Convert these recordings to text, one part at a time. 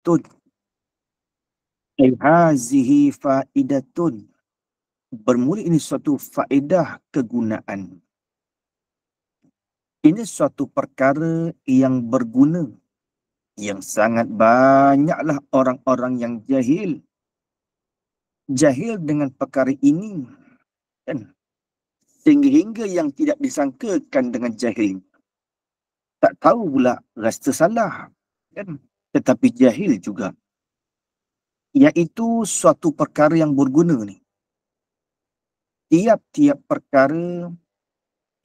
faidatun. Hazihi faidatun. Bermula ini suatu faedah kegunaan. Ini suatu perkara yang berguna. Yang sangat banyaklah orang-orang yang jahil. Jahil dengan perkara ini. Kan? Sehingga yang tidak disangkakan dengan jahil. Tak tahu pula rasa salah. Kan? Tetapi jahil juga. Iaitu suatu perkara yang berguna ni. Tiap-tiap perkara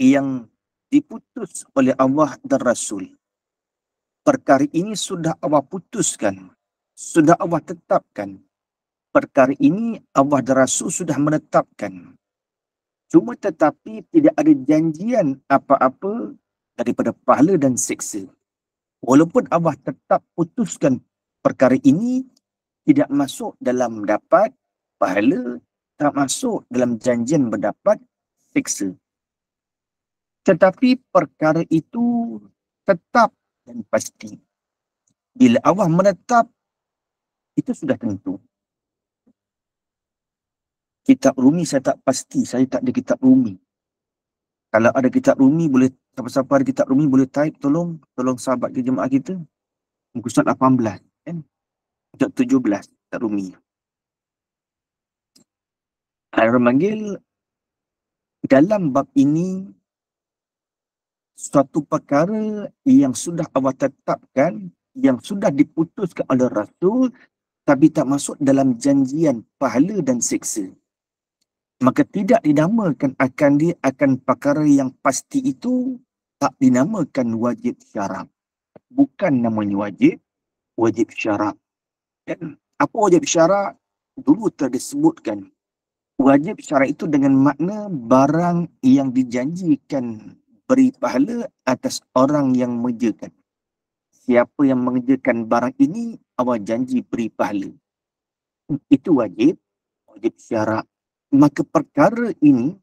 yang diputus oleh Allah dan Rasul. Perkara ini sudah Allah putuskan. Sudah Allah tetapkan. Perkara ini Allah dan Rasul sudah menetapkan. Cuma tetapi tidak ada janjian apa-apa daripada pahala dan siksa. Walaupun Allah tetap putuskan perkara ini tidak masuk dalam dapat pahala, tak masuk dalam janjian mendapat siksa. Tetapi perkara itu tetap dan pasti. Bila Allah menetap, itu sudah tentu. Kitab Rumi saya tak pasti, saya tak ada kitab Rumi. Kalau ada kitab Rumi, boleh siapa-siapa ada kitab Rumi boleh type, tolong sahabat ke jemaah kita. Muka surat 18 kan? Surat 17 kitab Rumi. Orang panggil dalam bab ini suatu perkara yang sudah Allah tetapkan, yang sudah diputuskan oleh Rasul, tapi tak masuk dalam janjian pahala dan siksa. Maka tidak dinamakan akan perkara yang pasti itu, tak dinamakan wajib syarak. Bukan namanya wajib syarak. Apa wajib syarak? Dulu telah disebutkan. Wajib syarak itu dengan makna barang yang dijanjikan beri pahala atas orang yang mengerjakan. Siapa yang mengerjakan barang ini, Allah janji beri pahala. Itu wajib syarak. Maka perkara ini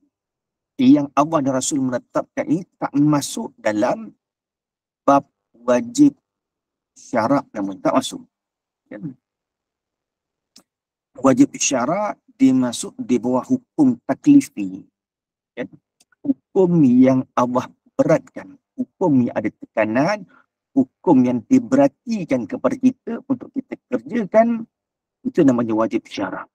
yang Allah dan Rasul menetapkan ini tak masuk dalam bab wajib syarak, namun tak masuk. Wajib syarak dimasuk di bawah hukum taklifi. Hukum yang Allah beratkan, hukum yang ada tekanan, hukum yang diberatikan kepada kita untuk kita kerjakan, itu namanya wajib syarak.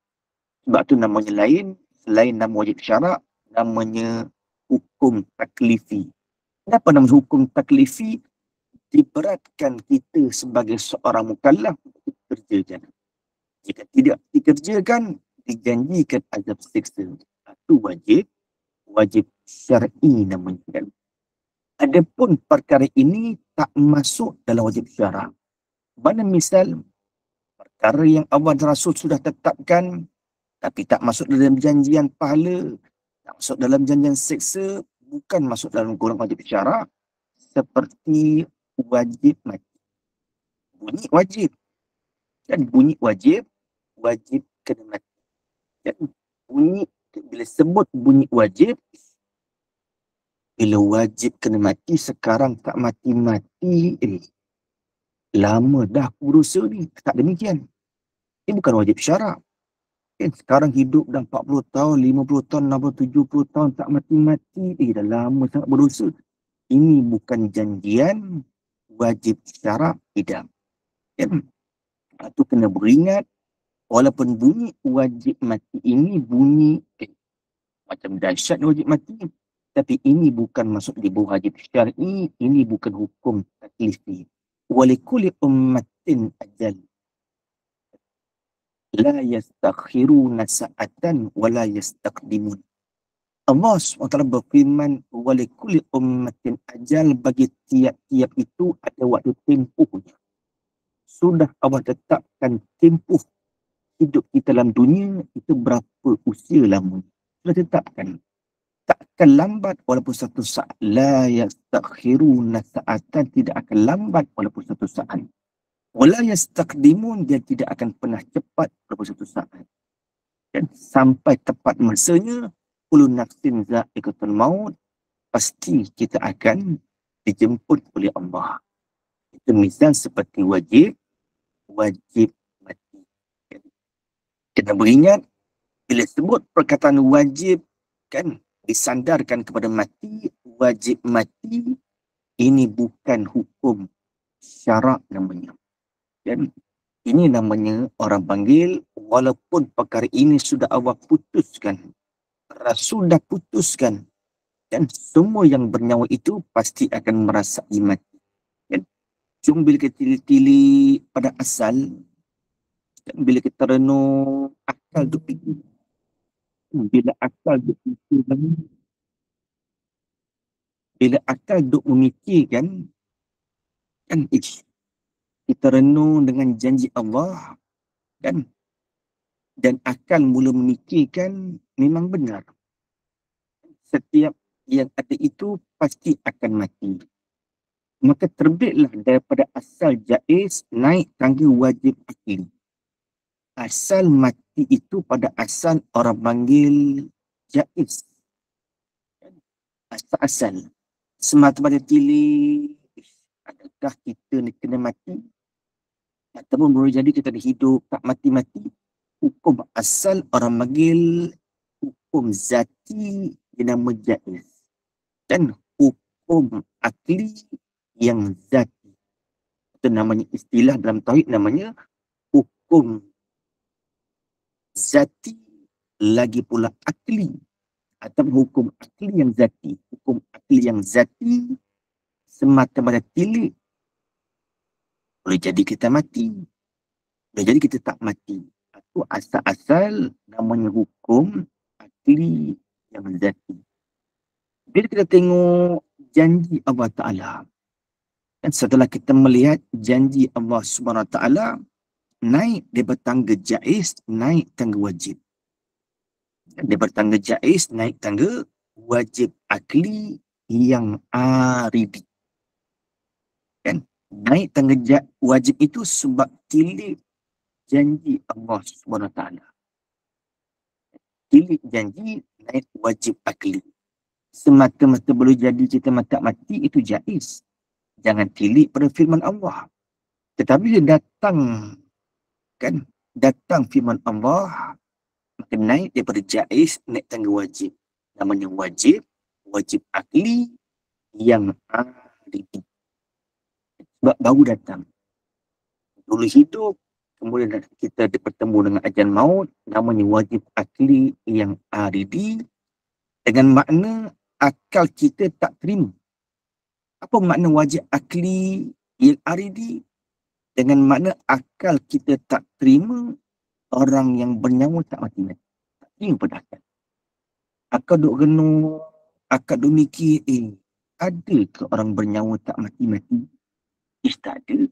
Sebab tu namanya lain, selain nama wajib syarak, namanya hukum taklifi. Kenapa nama hukum taklifi? Diberatkan kita sebagai seorang mukallaf untuk kerjakan. Jika tidak dikerjakan, dijanjikan azab siksa. Itu wajib syar'i namanya. Adapun perkara ini tak masuk dalam wajib syarak. Mana misal, perkara yang Allah dan Rasul sudah tetapkan, tapi tak masuk dalam janjian pahala, tak masuk dalam janjian siksa, bukan masuk dalam golongan wajib syarak, seperti wajib mati. Bunyi wajib. Dan bunyi wajib kena mati. Dan bunyi, bila sebut bunyi wajib, bila wajib kena mati, sekarang tak mati-mati, lama dah aku berusaha ni. Tak demikian. Ini bukan wajib syarak. Sekarang hidup dah 40 tahun, 50 tahun, 60, 70 tahun tak mati-mati. Dah lama sangat berusaha. Ini bukan janjian wajib syarak, tidak. Itu kena beringat, walaupun bunyi wajib mati ini bunyi macam dahsyat wajib mati, tapi ini bukan masuk di bawah wajib syar'i, ini bukan hukum taklifi. Walikuli ummatin ajal. La yastakhiruna sa'atan wa la yastaqdimun. Allah SWT berfirman, walikuli ummatin ajal, bagi tiap-tiap itu ada waktu tempuhnya. Sudah Allah tetapkan tempuh hidup kita dalam dunia itu berapa usia lama. Sudah tetapkan. Takkan lambat walaupun satu saat. La yastakhiruna sa'atan, tidak akan lambat walaupun satu saat. Wala yastaqdimun, dia tidak akan pernah cepat walaupun satu saat. Dan sampai tepat masanya, kullu nafsin za'iqatul maut, pasti kita akan dijemput oleh Allah. Itu misal seperti wajib mati. Kena beringat, bila sebut perkataan wajib, kan, disandarkan kepada mati, wajib mati, ini bukan hukum syarak namanya. Dan ini namanya orang panggil, walaupun perkara ini sudah Allah putuskan, Rasul dah putuskan, dan semua yang bernyawa itu pasti akan merasai mati. Dan cuma bila kita tilik pada asal, dan bila kita renung, akal tu fikir. Bila akal duk fikirkan, bila akal duk memikirkan, kan kita renung dengan janji Allah, kan, dan akal mula memikirkan, memang benar. Setiap yang ada itu pasti akan mati. Maka terbitlah daripada asal jaiz naik tangga wajib akil. Asal mati itu pada asal orang panggil jaiz. Asal-asal. Semata-mata tilik, adakah kita ni kena mati? Ataupun boleh jadi kita dah hidup, tak mati-mati. Hukum asal orang panggil hukum zati yang nama jaiz. Dan hukum akli yang zati. Itu namanya istilah dalam tauhid namanya hukum zati lagi pula akli. Atau hukum akli yang zati. Hukum akli yang zati semata-mata tilik. Boleh jadi kita mati. Boleh jadi kita tak mati. Itu asal-asal namanya hukum akli yang zati. Bila kita tengok janji Allah Ta'ala, dan setelah kita melihat janji Allah Subhanahu Wa Ta'ala, naik daripada tangga jaiz, naik tangga wajib. Daripada tangga jaiz, naik tangga wajib akli yang aridi. Kan? Naik tangga wajib itu sebab tilik janji Allah Subhanahu Wa Ta'ala. Tilik janji, naik wajib akli. Semata-mata boleh jadi kita mati itu jaiz. Jangan tilik pada firman Allah. Tetapi dia datang, kan, datang firman Allah, maka naik daripada jaiz, naik tangga wajib. Namanya wajib, wajib akli yang aridi. Sebab baru datang. Dulu hidup, kemudian kita bertemu dengan ajal maut, namanya wajib akli yang aridi, dengan makna akal kita tak terima. Apa makna wajib akli yang aridi? Dengan makna akal kita tak terima orang yang bernyawa tak mati-mati. Tak terima pada akal. Akal duk renung, akal duk mikir, ada ke orang bernyawa tak mati-mati? Tak ada.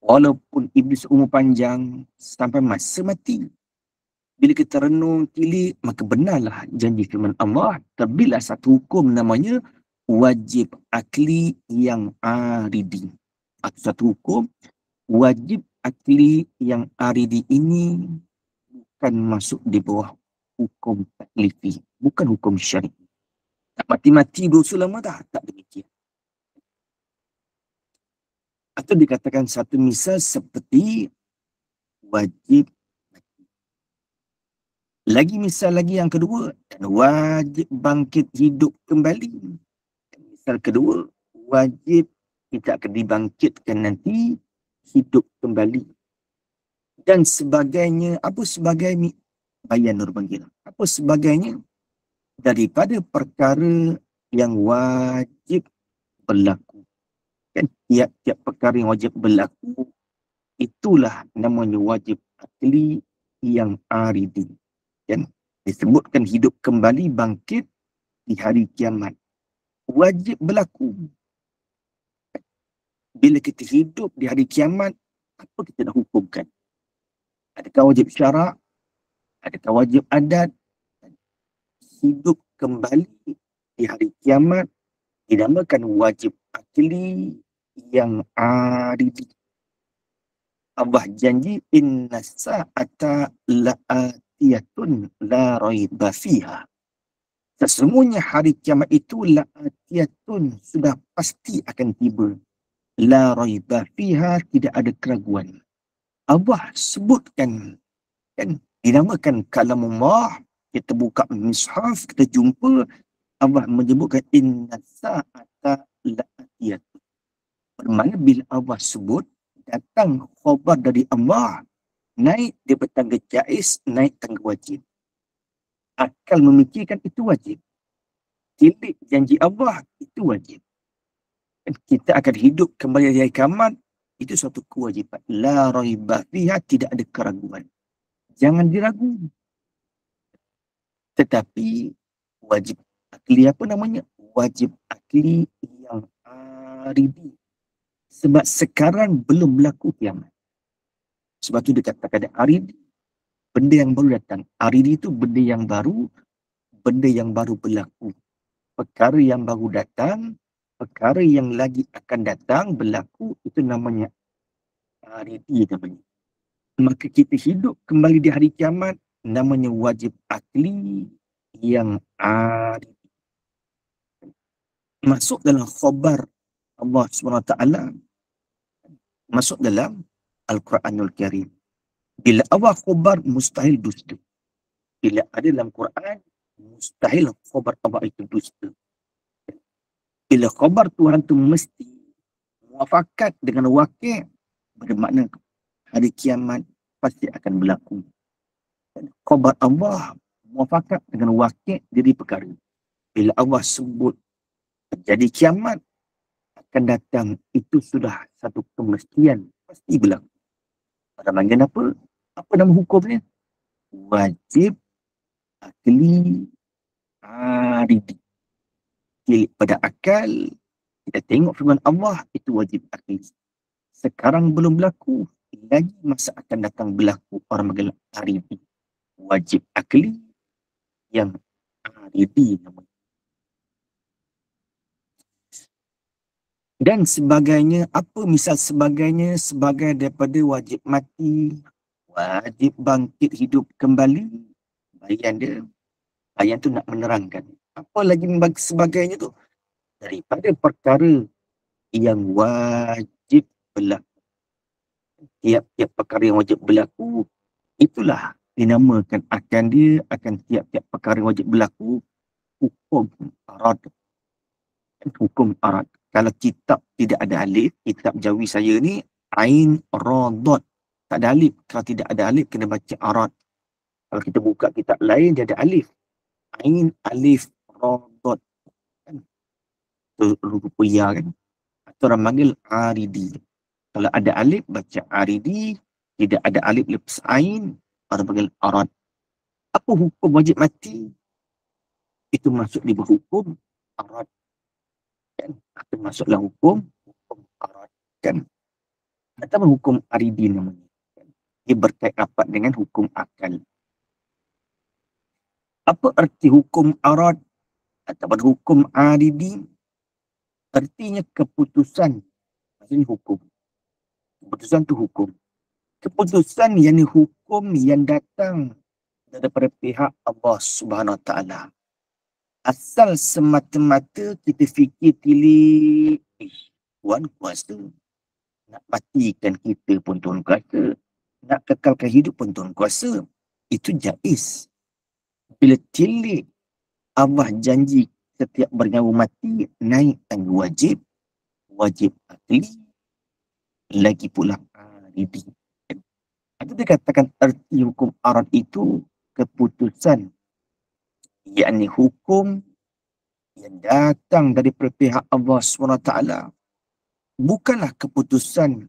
Walaupun iblis umur panjang sampai masa mati. Bila kita renung tilik, maka benarlah janji firman Allah. Terbitlah satu hukum namanya wajib akli yang aridi. Atau satu hukum, wajib akli yang aridi ini bukan masuk di bawah hukum taklifi. Bukan hukum syar'i. Tak mati-mati dosa lama dah. Tak demikian. Atau dikatakan satu misal seperti wajib. Lagi misal lagi yang kedua, dan wajib bangkit hidup kembali. Misal kedua, wajib kita akan dibangkitkan nanti hidup kembali. Dan sebagainya, apa sebagainya? Bayan Nur panggil. Apa sebagainya? Daripada perkara yang wajib berlaku. Kan tiap-tiap perkara yang wajib berlaku, itulah namanya wajib akli yang aridi. Kan? Disebutkan hidup kembali bangkit di hari kiamat. Wajib berlaku. Bila kita hidup di hari kiamat, apa kita nak hukumkan? Adakah wajib syarak? Adakah wajib adat? Hidup kembali di hari kiamat dinamakan wajib akli yang aridi. Allah janji inna sa'ata la'atiyatun la raiba fiha. Sesungguhnya hari kiamat itu la'atiyatun, sudah pasti akan tiba. La raiba fiha, tidak ada keraguan. Allah sebutkan, kan, dinamakan kalamullah. Kita buka mushaf, kita jumpa Allah menyebutkan inna sa'ata la'atiyat. Bermakna bila Allah sebut, datang khabar dari Allah, naik daripada tangga jaiz, naik tangga wajib. Akal memikirkan itu wajib. Tilik janji Allah, itu wajib. Dan kita akan hidup kembali dari kiamat, itu suatu kewajiban. La raiba fiha, tidak ada keraguan. Jangan diragu. Tetapi wajib akli apa namanya? Wajib akli yang aridi. Sebab sekarang belum berlaku kiamat. Sebab tu dia katakan aridi, benda yang baru datang. Aridi itu benda yang baru berlaku. Perkara yang baru datang, perkara yang lagi akan datang berlaku, itu namanya aridi namanya. Maka kita hidup kembali di hari kiamat, namanya wajib akli yang aridi. Masuk dalam khabar Allah SWT, masuk dalam Al-Quranul Karim. Bila Allah khabar, mustahil dusta. Bila ada dalam Quran, mustahil khabar Allah itu dusta. Bila khabar Tuhan tu mesti muafakat dengan wakil, bermakna hari kiamat pasti akan berlaku. Khabar Allah muafakat dengan wakil diri perkara. Bila Allah sebut terjadi kiamat akan datang, itu sudah satu kemestian, pasti berlaku. Pada bagian apa? Apa nama hukumnya? Wajib akli aridi. Pada akal, kita tengok firman Allah, itu wajib akli. Sekarang belum berlaku, lagi masa akan datang berlaku, orang panggil aridi. Wajib akli yang aridi namanya. Dan sebagainya, apa misal sebagainya? Sebagai daripada wajib mati, wajib bangkit hidup kembali. Bayan tu nak menerangkan. Apa lagi sebagainya tu? Daripada perkara yang wajib berlaku. Tiap-tiap perkara yang wajib berlaku, itulah dinamakan akan tiap-tiap perkara yang wajib berlaku, hukum arad. Hukum arad. Kalau kitab tidak ada alif, kitab Jawi saya ni, ain, radot. Tak ada alif. Kalau tidak ada alif, kena baca arad. Kalau kita buka kitab lain, dia ada alif. Ain, alif, radot. Kan? Itu rupiah kan. Atau orang panggil aridi. Kalau ada alif, baca aridi. Tidak ada alif, lepas ain, orang panggil arad. Apa hukum wajib mati? Itu masuk di bawah hukum arad. Kan? Itu masuklah hukum arad. Kan? Atau hukum aridi namanya. Kan? Dia berkait rapat dengan hukum akal. Apa arti hukum arad ataupun hukum aridi? Artinya keputusan. Maksudnya hukum. Keputusan tu hukum. Keputusan yang hukum yang datang daripada pihak Allah Subhanahu Wa Taala. Asal semata-mata kita fikir tilik, Tuhan kuasa. Nak matikan kita pun Tuhan kuasa. Nak kekalkan hidup pun Tuhan kuasa. Itu jaiz. Bila tilik Allah janji setiap bernyawa mati, naik tangga wajib, wajib akli, lagi pula aridi. Itu dikatakan arti hukum arad itu keputusan, yakni hukum yang datang dari pihak Allah SWT, bukanlah keputusan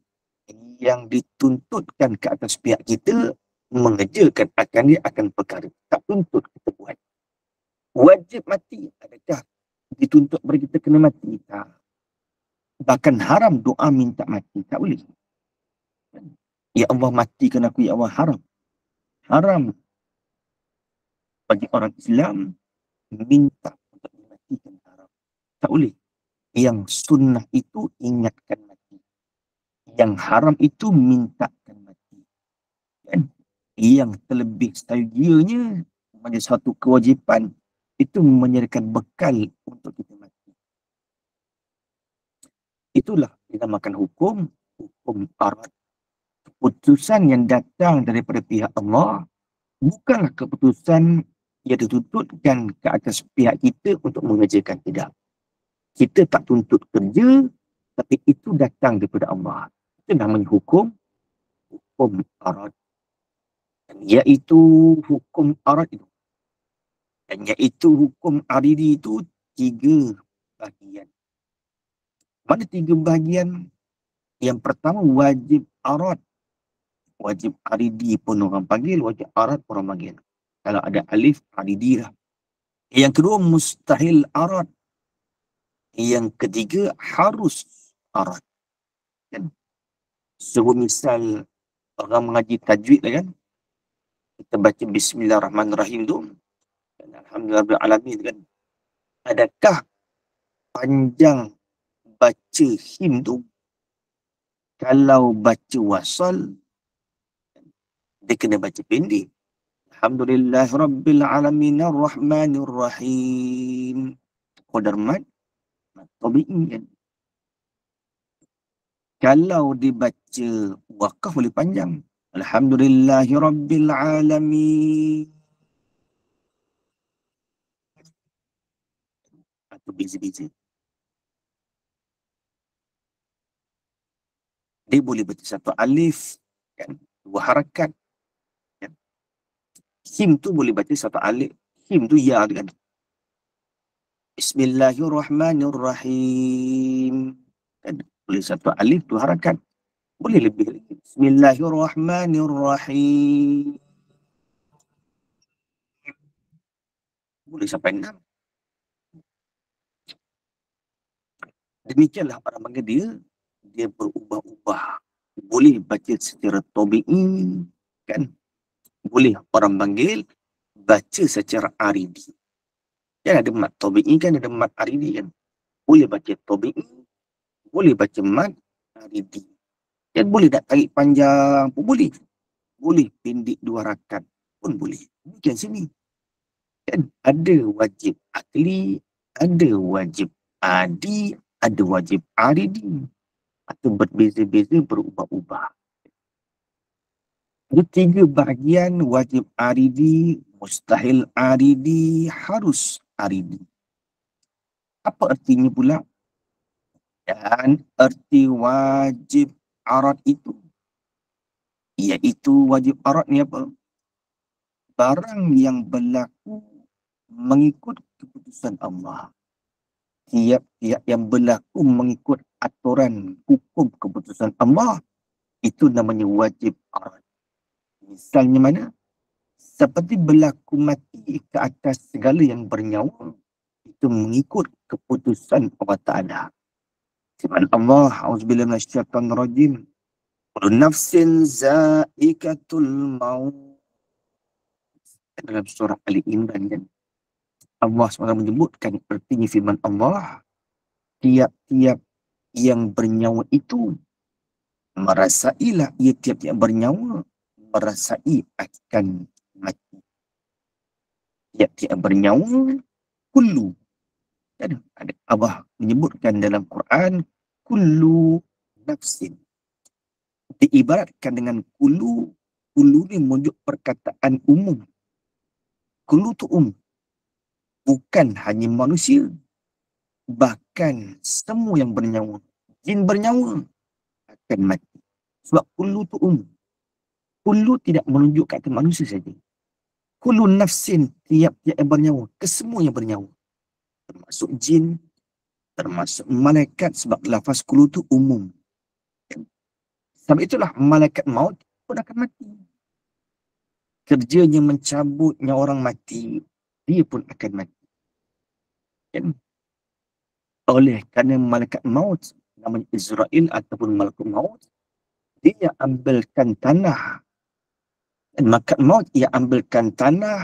yang dituntutkan ke atas pihak kita, mengejarkan akan dia akan perkara. Tak tuntut kita buat. Wajib mati, adakah dituntut bagi kita kena mati? Tak. Bahkan haram doa minta mati. Tak boleh. Ya Allah matikan aku, ya Allah, haram. Haram bagi orang Islam minta untuk dimatikan, haram. Tak boleh. Yang sunnah itu ingatkan mati. Yang haram itu mintakan mati. Dan yang terlebih setajirnya menjadi satu kewajipan itu menyediakan bekal untuk kita mati. Itulah dinamakan hukum arad. Keputusan yang datang daripada pihak Allah bukanlah keputusan yang dituntutkan ke atas pihak kita untuk mengerjakan, tidak. Kita tak tuntut kerja, tapi itu datang daripada Allah. Itu namanya hukum arad. Iaitu hukum arad itu. Dan iaitu hukum aridi itu 3 bahagian. Mana 3 bahagian? Yang pertama wajib arad. Wajib aridi pun orang panggil, wajib arad pun orang panggil. Kalau ada alif, aridi lah. Yang kedua mustahil arad. Yang ketiga harus arad. Kan? Sebuah misal orang mengaji tajwid lah kan. Kita baca Bismillahirrahmanirrahim tu. Alhamdulillahirrahmanirrahim kan. Adakah panjang baca him tu? Kalau baca wasal, dia kena baca pendek. Alhamdulillahirrabbilalamin arrahmanirrahim. Qadar mad tabi'i kan. Kalau dibaca wakaf boleh panjang. Alhamdulillahirrabbilalamin. Atau beza-beza. Dia boleh baca satu alif, kan? 2 harakat. Kan? Him tu boleh baca satu alif. Him tu ya kan. Bismillahirrahmanirrahim. Kan? Boleh satu alif, 2 harakat. Boleh lebih lagi. Bismillahirrahmanirrahim. Boleh sampai 6. Demikianlah orang panggil dia berubah-ubah. Boleh baca secara tabi'i, kan? Boleh orang panggil baca secara aridi. Kan ada mat tabi'i kan, ada mat aridi kan. Boleh baca tabi'i, boleh baca mat aridi. Dan boleh tak tarik panjang pun boleh. Boleh pendek 2 rakaat pun boleh. Demikian sini. Kan ada wajib akli, ada wajib adi, ada wajib aridi. Atau berbeza-beza, berubah-ubah. Ada 3 bahagian wajib aridi, mustahil aridi, harus aridi. Apa artinya pula? Dan arti wajib arad itu, iaitu wajib arad ni apa? Barang yang berlaku mengikut keputusan Allah. Tiap-tiap yang berlaku mengikut aturan hukum keputusan Allah, itu namanya wajib arad. Misalnya mana? Seperti berlaku mati ke atas segala yang bernyawa, itu mengikut keputusan Allah Ta'ala. Firman Allah, A'udzubillahi minasyaitonirrajim. Kullu nafsin za'ikatul maut. Dalam surah Ali Imran kan. Allah SWT menyebutkan artinya firman Allah, tiap-tiap yang bernyawa itu merasailah, ia tiap-tiap bernyawa merasai akan mati. Tiap-tiap bernyawa kullu. Ada Allah menyebutkan dalam Quran kullu nafsin. Diibaratkan dengan kullu. Kullu ni menunjuk perkataan umum. Kullu tu bukan hanya manusia, bahkan semua yang bernyawa. Jin bernyawa akan mati. Sebab kullu tu kullu tidak menunjuk kata manusia saja. Kullu nafsin, tiap-tiap yang bernyawa, kesemua yang bernyawa. Termasuk jin, termasuk malaikat, sebab lafaz kullu tu umum. Sebab itulah malaikat maut pun akan mati. Kerjanya mencabut nyawa orang mati, dia pun akan mati. Kan? Oleh kerana malaikat maut, namanya Israel ataupun malaikat maut, dia ambilkan tanah. Dan malaikat maut, ia ambilkan tanah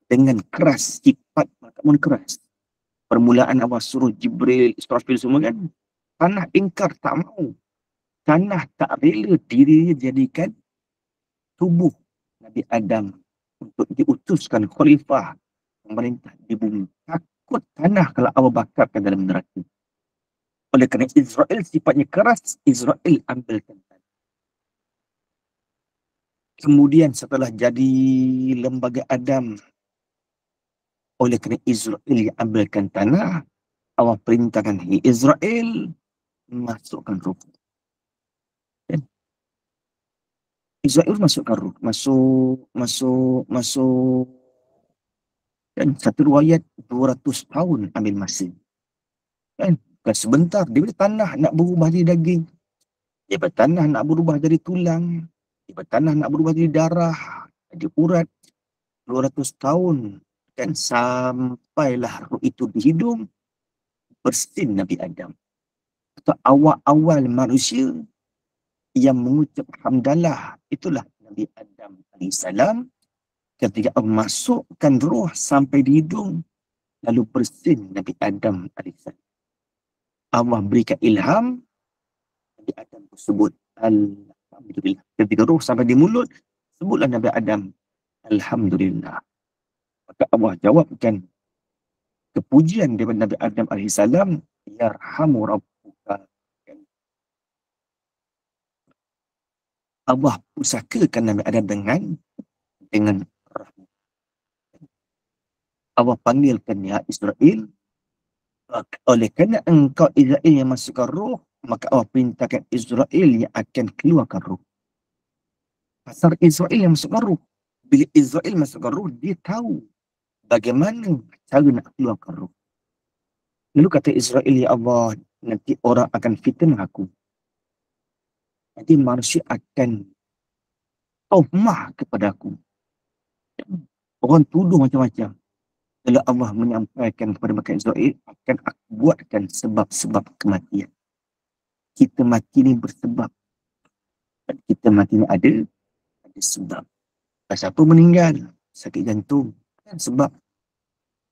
dengan keras, sifat malaikat maut keras. Permulaan Allah suruh Jibril, Israfil semua kan, tanah ingkar, tak mau. Tanah tak rela dirinya jadikan tubuh Nabi Adam untuk diutuskan khalifah pemerintah di bumi. Takut tanah kalau Allah bakarkan dalam neraka. Oleh kerana Israel sifatnya keras, Israel ambilkan tanah. Kemudian setelah jadi lembaga Adam, oleh kerana Israel yang ambilkan tanah, Allah perintahkan, "Hai Israel, masukkan ruh." Dan Israel masukkan ruh. Masuk. Dan satu riwayat 200 tahun ambil masa. Kan? Bukan sebentar. Dia bertanah nak berubah jadi daging. Dia bertanah nak berubah jadi tulang. Dia bertanah nak berubah jadi darah. Jadi urat. 200 tahun. Dan sampailah roh itu di hidung, bersin Nabi Adam. Atau awal-awal manusia yang mengucap hamdalah, itulah Nabi Adam AS. Ketika Allah masukkan roh sampai di hidung, lalu bersin Nabi Adam AS. Allah berikan ilham, Nabi Adam tersebut Alhamdulillah. Ketika roh sampai di mulut, sebutlah Nabi Adam Alhamdulillah. Maka Allah jawabkan kepujian daripada Nabi Adam AS, Yarhamu Rabbuka. Allah usahakan Nabi Adam dengan rahmat. Allah panggilkan, ya Israel, oleh kerana engkau Israel yang masukkan roh, maka Allah perintahkan Israel yang akan keluarkan roh. Pasal Israel yang masukkan roh. Bila Israel masukkan roh, dia tahu bagaimana cara nak keluarkan roh. Lalu kata Israel, ya Allah, nanti orang akan fitnah aku. Nanti manusia akan tuhmah kepada aku. Orang tuduh macam-macam. Lalu Allah menyampaikan kepada mereka Israel, akan aku buatkan sebab-sebab kematian. Kita mati ni bersebab. Dan kita mati ni ada sebab. Siapa meninggal? Sakit jantung. Kan sebab.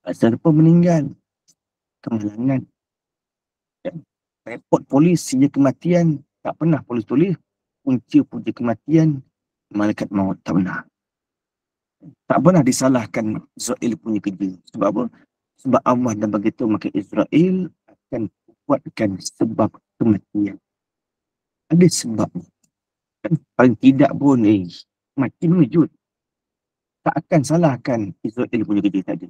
Siapa meninggal? Kemalangan. Dan report polis sejak kematian, tak pernah polis tulis punca kematian malaikat maut, tak pernah. Tak pernah disalahkan Israel punya kerja. Sebab apa? Sebab Allah dah begitu, maka Israel akan buatkan sebab kematian. Ada sebab. Paling tidak pun, mati mengejut. Tak akan salahkan Israel punya kerja tadi.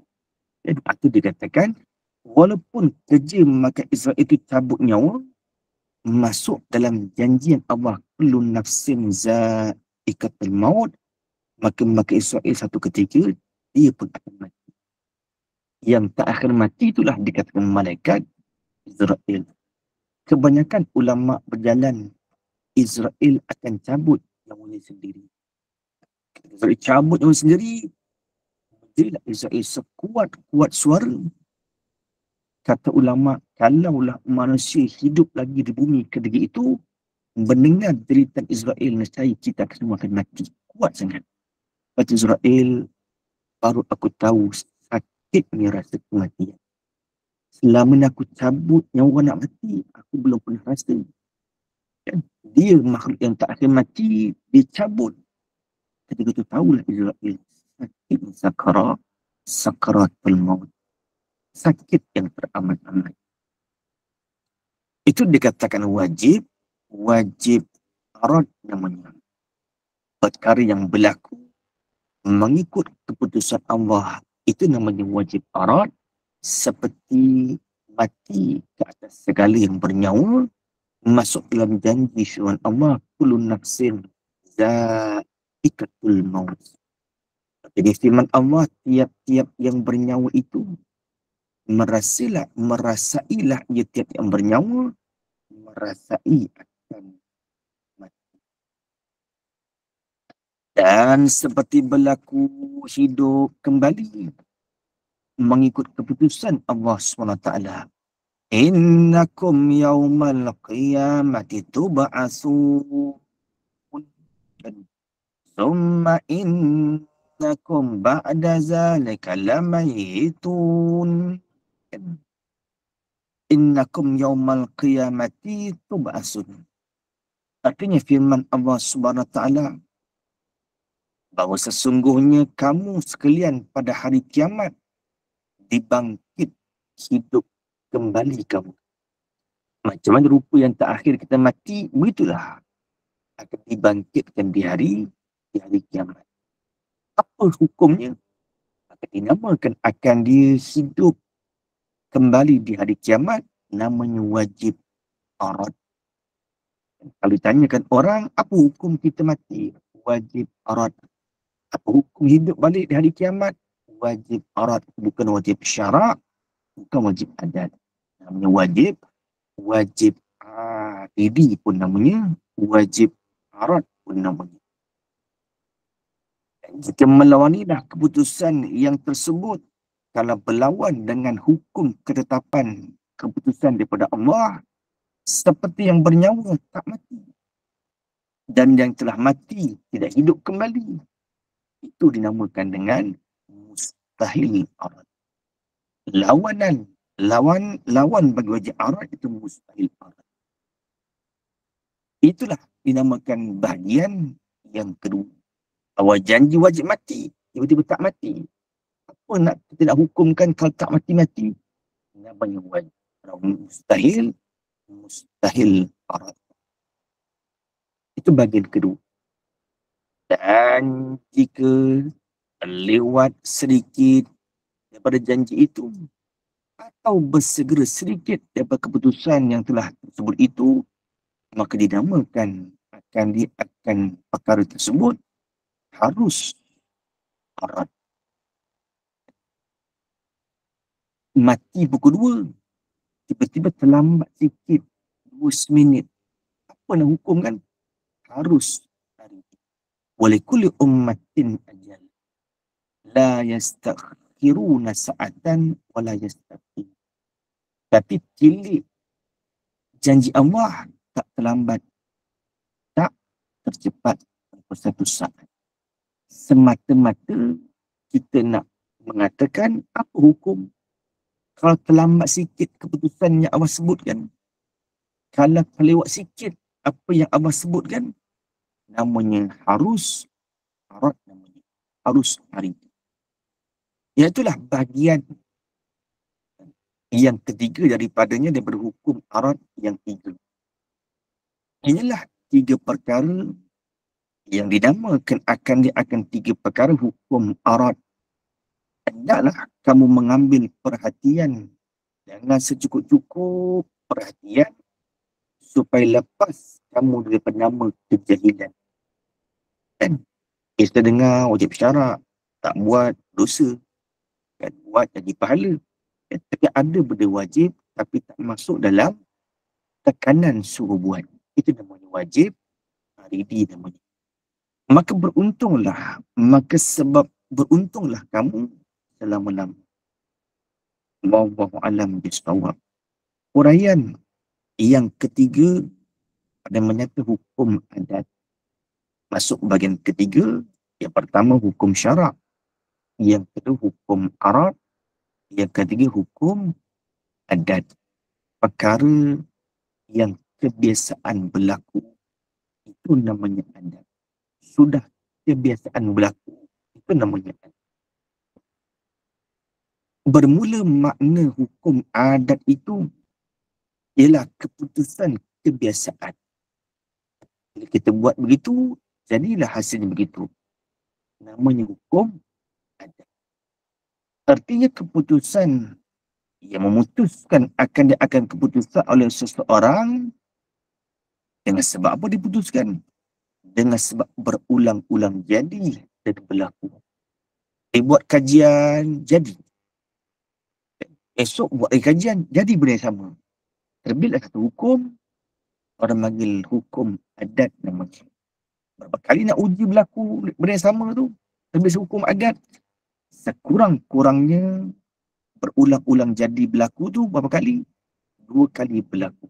Dan itu dikatakan, walaupun kerja maka Israel itu cabut nyawa, masuk dalam janjian Allah, kullu nafsin za'iqatul maut, maka Israel satu ketika dia pun akan mati. Yang tak akan mati itulah dikatakan malaikat Israel. Kebanyakan ulama berjalan Israel akan cabut nyawanya sendiri. Israel cabut nyawa sendiri, jadilah Israel sekuat-kuat suara. Kata ulama, kalaulah manusia hidup lagi di bumi ketika itu, mendengar cerita Israel, nescaya kita semua akan mati. Kuat sangat. Kata Israel, baru aku tahu sakitnya rasa kematian. Selama ni aku cabut nyawa nak mati, aku belum pernah rasa. Dan dia makhluk yang tak akan mati, dia cabut. Ketika itu tahulah Israel, sakit sakaratul maut. Sakit yang teramat-amat. Itu dikatakan wajib arad namanya. Perkara yang berlaku mengikut keputusan Allah, itu namanya wajib arad, seperti mati ke atas segala yang bernyawa, masuk dalam janji firman Allah, kullu nafsin za'iqatul maut. Jadi firman Allah, tiap-tiap yang bernyawa itu merasailah ia tiap yang bernyawa merasai akan mati. Dan seperti berlaku hidup kembali mengikut keputusan Allah SWT. Innakum yawmal qiyamati tub'asun. Summa innakum ba'da zalika lamayitun. Innakum yawmal qiyamati tub'asun. Artinya firman Allah SWT, bahawa sesungguhnya kamu sekalian pada hari kiamat dibangkit hidup kembali kamu. Macam mana rupa yang terakhir kita mati, begitulah akan dibangkitkan di hari kiamat. Apa hukumnya? Akan dinamakan, akan dia hidup kembali di hari kiamat, namanya wajib arad. Kalau ditanyakan orang, apa hukum kita mati? Wajib arad. Apa hukum hidup balik di hari kiamat? Wajib arad. Bukan wajib syarak, bukan wajib adat. Namanya wajib, wajib aridi pun namanya, wajib arad pun namanya. Jika melawanilah keputusan yang tersebut, kalau berlawan dengan hukum ketetapan keputusan daripada Allah, seperti yang bernyawa tak mati dan yang telah mati tidak hidup kembali, itu dinamakan dengan mustahil arad. Lawan bagi wajib arad itu mustahil arad. Itulah dinamakan bahagian yang kedua. Awal janji wajib mati, tiba-tiba tak mati. Apa nak kita nak hukumkan kalau tak mati-mati? Namanya wajib. Kalau mustahil arad. Itu bahagian kedua. Dan jika lewat sedikit daripada janji itu atau bersegera sedikit daripada keputusan yang telah tersebut itu, maka dinamakan akan perkara tersebut harus arad. Mati pukul 2, tiba-tiba terlambat sikit 2 minit. Apa nak hukum kan? Harus hari. Walikulli ummatin ajal. La yastakhiruna sa'atan wa la yastaqim. Tapi tilik janji Allah tak terlambat, tak tercepat satu saat. Semata-mata kita nak mengatakan apa hukum kalau terlambat sikit keputusan yang Allah sebutkan. Kalau kelewat sikit apa yang Allah sebutkan, namanya harus arad, namanya harus hari. Iaitulah bahagian yang ketiga daripadanya daripada hukum arad yang 3. Inilah 3 perkara yang dinamakan akan 3 perkara hukum arad. Hendaklah kamu mengambil perhatian dengan secukup-cukup perhatian supaya lepas kamu daripada nama kejahilan. Dan kita dengar wajib syarak, tak buat dosa, kan buat jadi pahala. Tapi ada benda wajib tapi tak masuk dalam tekanan suruh buat. Itu namanya wajib aridi namanya. Maka sebab beruntunglah kamu selama-lama. Wallahu a'lam bishawab. Uraian yang ketiga ada menyata hukum adat. Masuk bahagian ketiga, yang pertama hukum syarak, yang kedua hukum arad, yang ketiga hukum adat. Perkara yang kebiasaan berlaku, itu namanya adat. Sudah kebiasaan berlaku, itu namanya adat. Bermula makna hukum adat itu ialah keputusan kebiasaan. Bila kita buat begitu, jadilah hasilnya begitu. Namanya hukum adat. Artinya keputusan yang memutuskan dia akan keputusan oleh seseorang dengan sebab apa diputuskan? Dengan sebab berulang-ulang jadi dan berlaku. Buat kajian, jadi. Esok buat kajian, jadi benda yang sama. Terbitlah satu hukum, orang panggil hukum adat namanya. Berapa kali nak uji berlaku benda yang sama tu, terbit hukum adat. Sekurang-kurangnya berulang-ulang jadi berlaku tu berapa kali? 2 kali berlaku.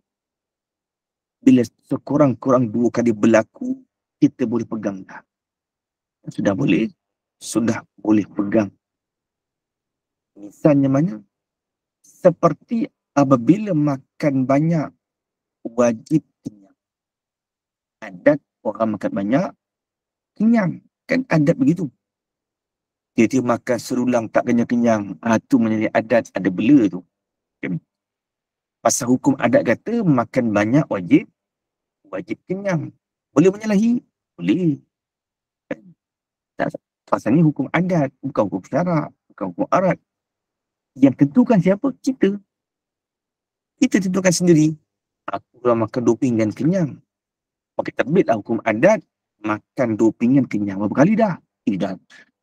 Bila sekurang-kurang 2 kali berlaku, kita boleh pegang dah. Sudah boleh pegang. Misalnya mana? Seperti apabila makan banyak, wajib kenyang. Adat orang makan banyak, kenyang. Kan adat begitu. Dia makan serulang tak kenyang-kenyang. Itu menjadi adat, ada bela tu. Pasal hukum adat kata makan banyak wajib kenyang. Boleh menyalahi? Boleh. Tak, pasal ni hukum adat, bukan hukum syarak, bukan hukum arat. Yang tentukan siapa? Kita. Kita tentukan sendiri. Aku kalau makan 2 pinggan kenyang. Maka terbitlah hukum adat, makan 2 pinggan kenyang. Berapa kali dah?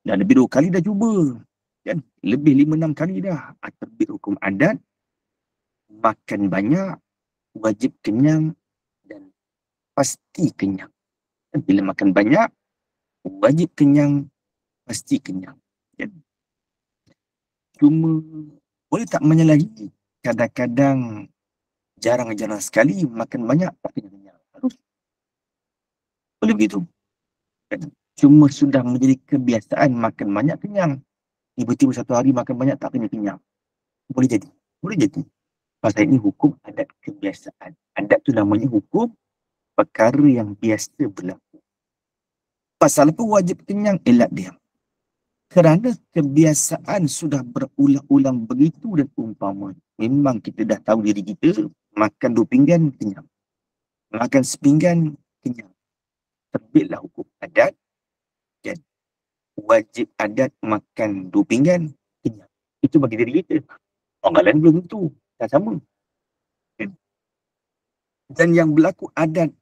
Dah lebih 2 kali dah cuba. Kan? Lebih 5-6 kali dah. Terbit hukum adat, makan banyak, wajib kenyang dan pasti kenyang. Bila makan banyak, wajib kenyang, pasti kenyang. Kan? Cuma boleh tak menyalahi? Kadang-kadang jarang-jarang sekali makan banyak tak kenyang. Harus. Boleh begitu. Kan? Cuma sudah menjadi kebiasaan makan banyak kenyang. Tiba-tiba satu hari makan banyak tak kenyang. Boleh jadi. Boleh jadi. Pasal ini hukum adat kebiasaan. Adat tu namanya hukum perkara yang biasa berlaku. Pasal apa wajib kenyang? Elak diam. Kerana kebiasaan sudah berulang-ulang begitu dan umpama. Memang kita dah tahu diri kita, makan 2 pinggan, kenyang. Makan sepinggan, kenyang. Terbitlah hukum adat dan wajib adat makan 2 pinggan, kenyang. Itu bagi diri kita. Orang lain belum tentu. Tak sama. Dan yang berlaku adat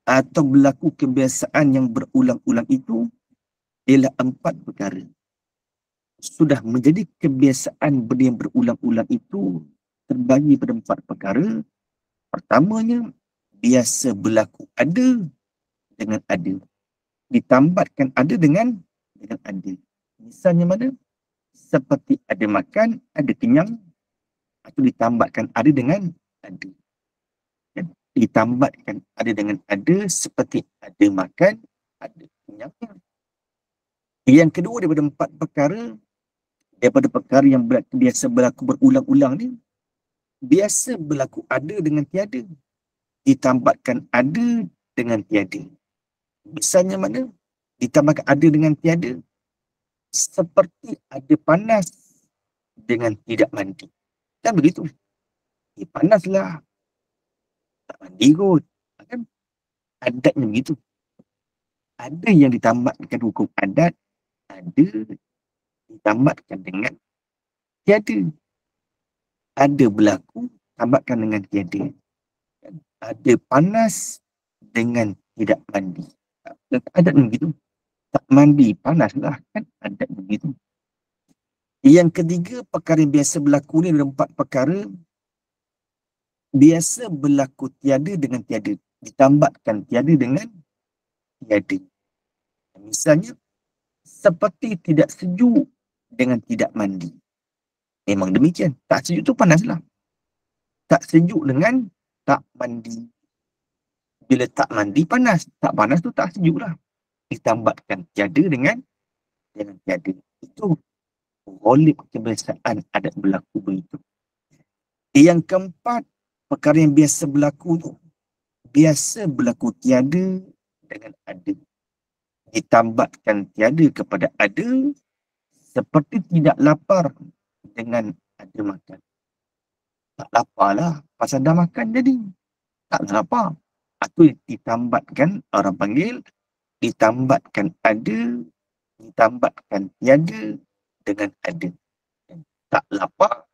atau berlaku kebiasaan yang berulang-ulang itu ialah 4 perkara. Sudah menjadi kebiasaan benda yang berulang-ulang itu terbagi pada 4 perkara. Pertamanya, biasa berlaku ada dengan ada. Ditambatkan ada dengan ada. Misalnya mana? Seperti ada makan, ada kenyang, atau ditambatkan ada dengan ada. Dan ditambatkan ada dengan ada seperti ada makan, ada kenyang. Yang kedua daripada 4 perkara, daripada perkara yang biasa berlaku berulang-ulang ni, biasa berlaku ada dengan tiada. Ditambatkan ada dengan tiada. Misalnya mana? Ditambahkan ada dengan tiada. Seperti ada panas dengan tidak mandi. Kan begitu? Panaslah. Tak mandi kot. Kan? Adatnya begitu. Ada yang ditambahkan hukum adat, ada ditambahkan dengan tiada. Ada berlaku, tambahkan dengan tiada. Ada panas dengan tidak mandi. Adat begitu. Tak mandi, panaslah. Kan adat begitu. Yang ketiga, perkara yang biasa berlaku ni ada 4 perkara. Biasa berlaku tiada dengan tiada. Ditambahkan tiada dengan tiada. Misalnya, seperti tidak sejuk dengan tidak mandi. Memang demikian. Tak sejuk tu panaslah. Tak sejuk dengan tak mandi. Bila tak mandi panas. Tak panas tu tak sejuk lah. Ditambahkan tiada dengan tiada. Itu ghalib kebiasaan adat berlaku begitu. Yang keempat, perkara yang biasa berlaku tu, biasa berlaku tiada dengan ada. Ditambahkan tiada kepada ada, seperti tidak lapar dengan ada makan. Tak lapar lah, pasal dah makan jadi. Tak lapar. Atau ditambahkan, orang panggil, ditambahkan ada, ditambahkan tiada dengan ada. Tak lapar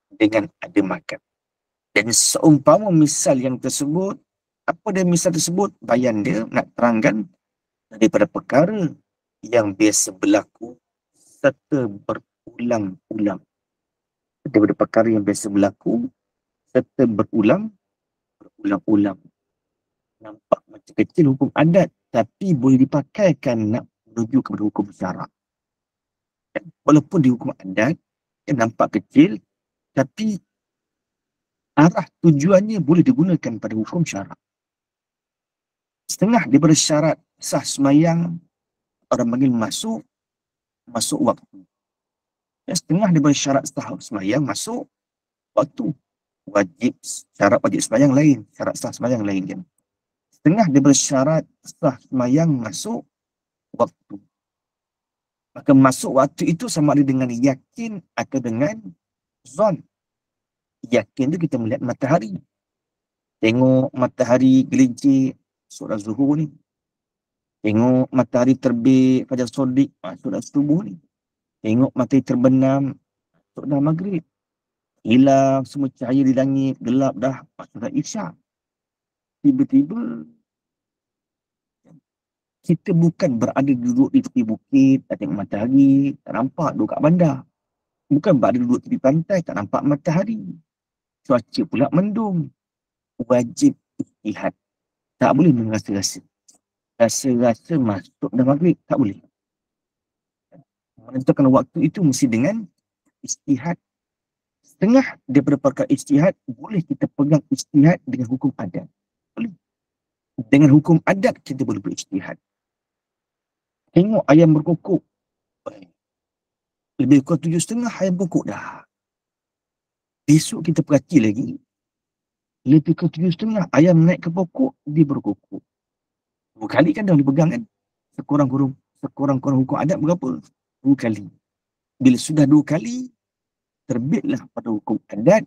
dengan ada makan. Dan seumpama misal yang tersebut, apa dia misal tersebut? Bayan dia nak terangkan daripada perkara yang biasa berlaku serta berulang-ulang. Daripada perkara yang biasa berlaku serta berulang-ulang. Nampak macam kecil hukum adat, tapi boleh dipakaikan nak menuju kepada hukum syarak. Walaupun di hukum adat, nampak kecil, tapi arah tujuannya boleh digunakan pada hukum syarak. Setengah daripada syarat sah semayang, orang panggil masuk waktu. Dan setengah daripada syarat sah semayang masuk waktu. Syarat wajib semayang lain, syarat sah semayang lain kan. Setengah daripada syarat sah semayang masuk waktu. Maka masuk waktu itu sama ada dengan yakin atau dengan zon. Yakin tu kita melihat matahari. Tengok matahari gelincir, solat zuhur ni. Tengok matahari terbit, fajar sodik, solat subuh ni. Tengok matahari terbenam, solat maghrib. Hilang semua cahaya di langit, gelap dah, solat isyak. Tiba-tiba kita bukan berada duduk di tepi bukit, tak tengok matahari, tak nampak, duduk kat bandar. Bukan berada duduk tepi pantai, tak nampak matahari. Cuaca pula mendung. Wajib istihad. Tak boleh merasa-rasa. Rasa-rasa masuk dah maghrib, tak boleh. Menentukan waktu itu mesti dengan istihad. Setengah daripada perkara istihad, boleh kita pegang istihad dengan hukum adat. Boleh. Dengan hukum adat, kita boleh beristihad. Tengok ayam berkokok. Lebih kurang 7.30 ayam berkokok dah. Besok kita perhati lagi. Lebih kurang 7.30 ayam naik ke pokok, dia berkokok. 2 kali kan dah boleh pegang kan? Sekurang-kurang hukum adat berapa? 2 kali. Bila sudah 2 kali, terbitlah pada hukum adat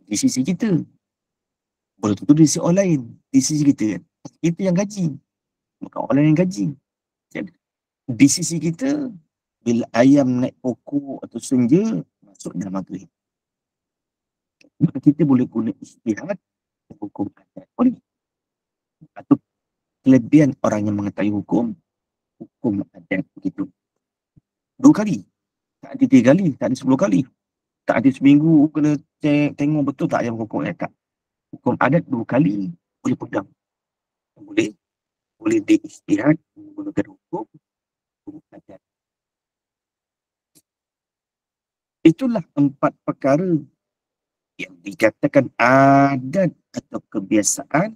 di sisi kita. Boleh tentu di sisi orang lain. Di sisi kita kan. Kita yang gaji. Bukan orang lain yang gaji. Di sisi kita, bila ayam naik pokok atau senja, masuk dalam maghrib. Maka kita boleh guna istihad hukum adat. Boleh. Atau kelebihan orang yang mengetahui hukum adat begitu. 2 kali. Tak ada 3 kali. Tak ada 10 kali. Tak ada seminggu kena tengok betul tak ayam pokok tak. Hukum adat 2 kali boleh pegang. Boleh diistihad menggunakan hukum adat. Itulah 4 perkara yang dikatakan adat atau kebiasaan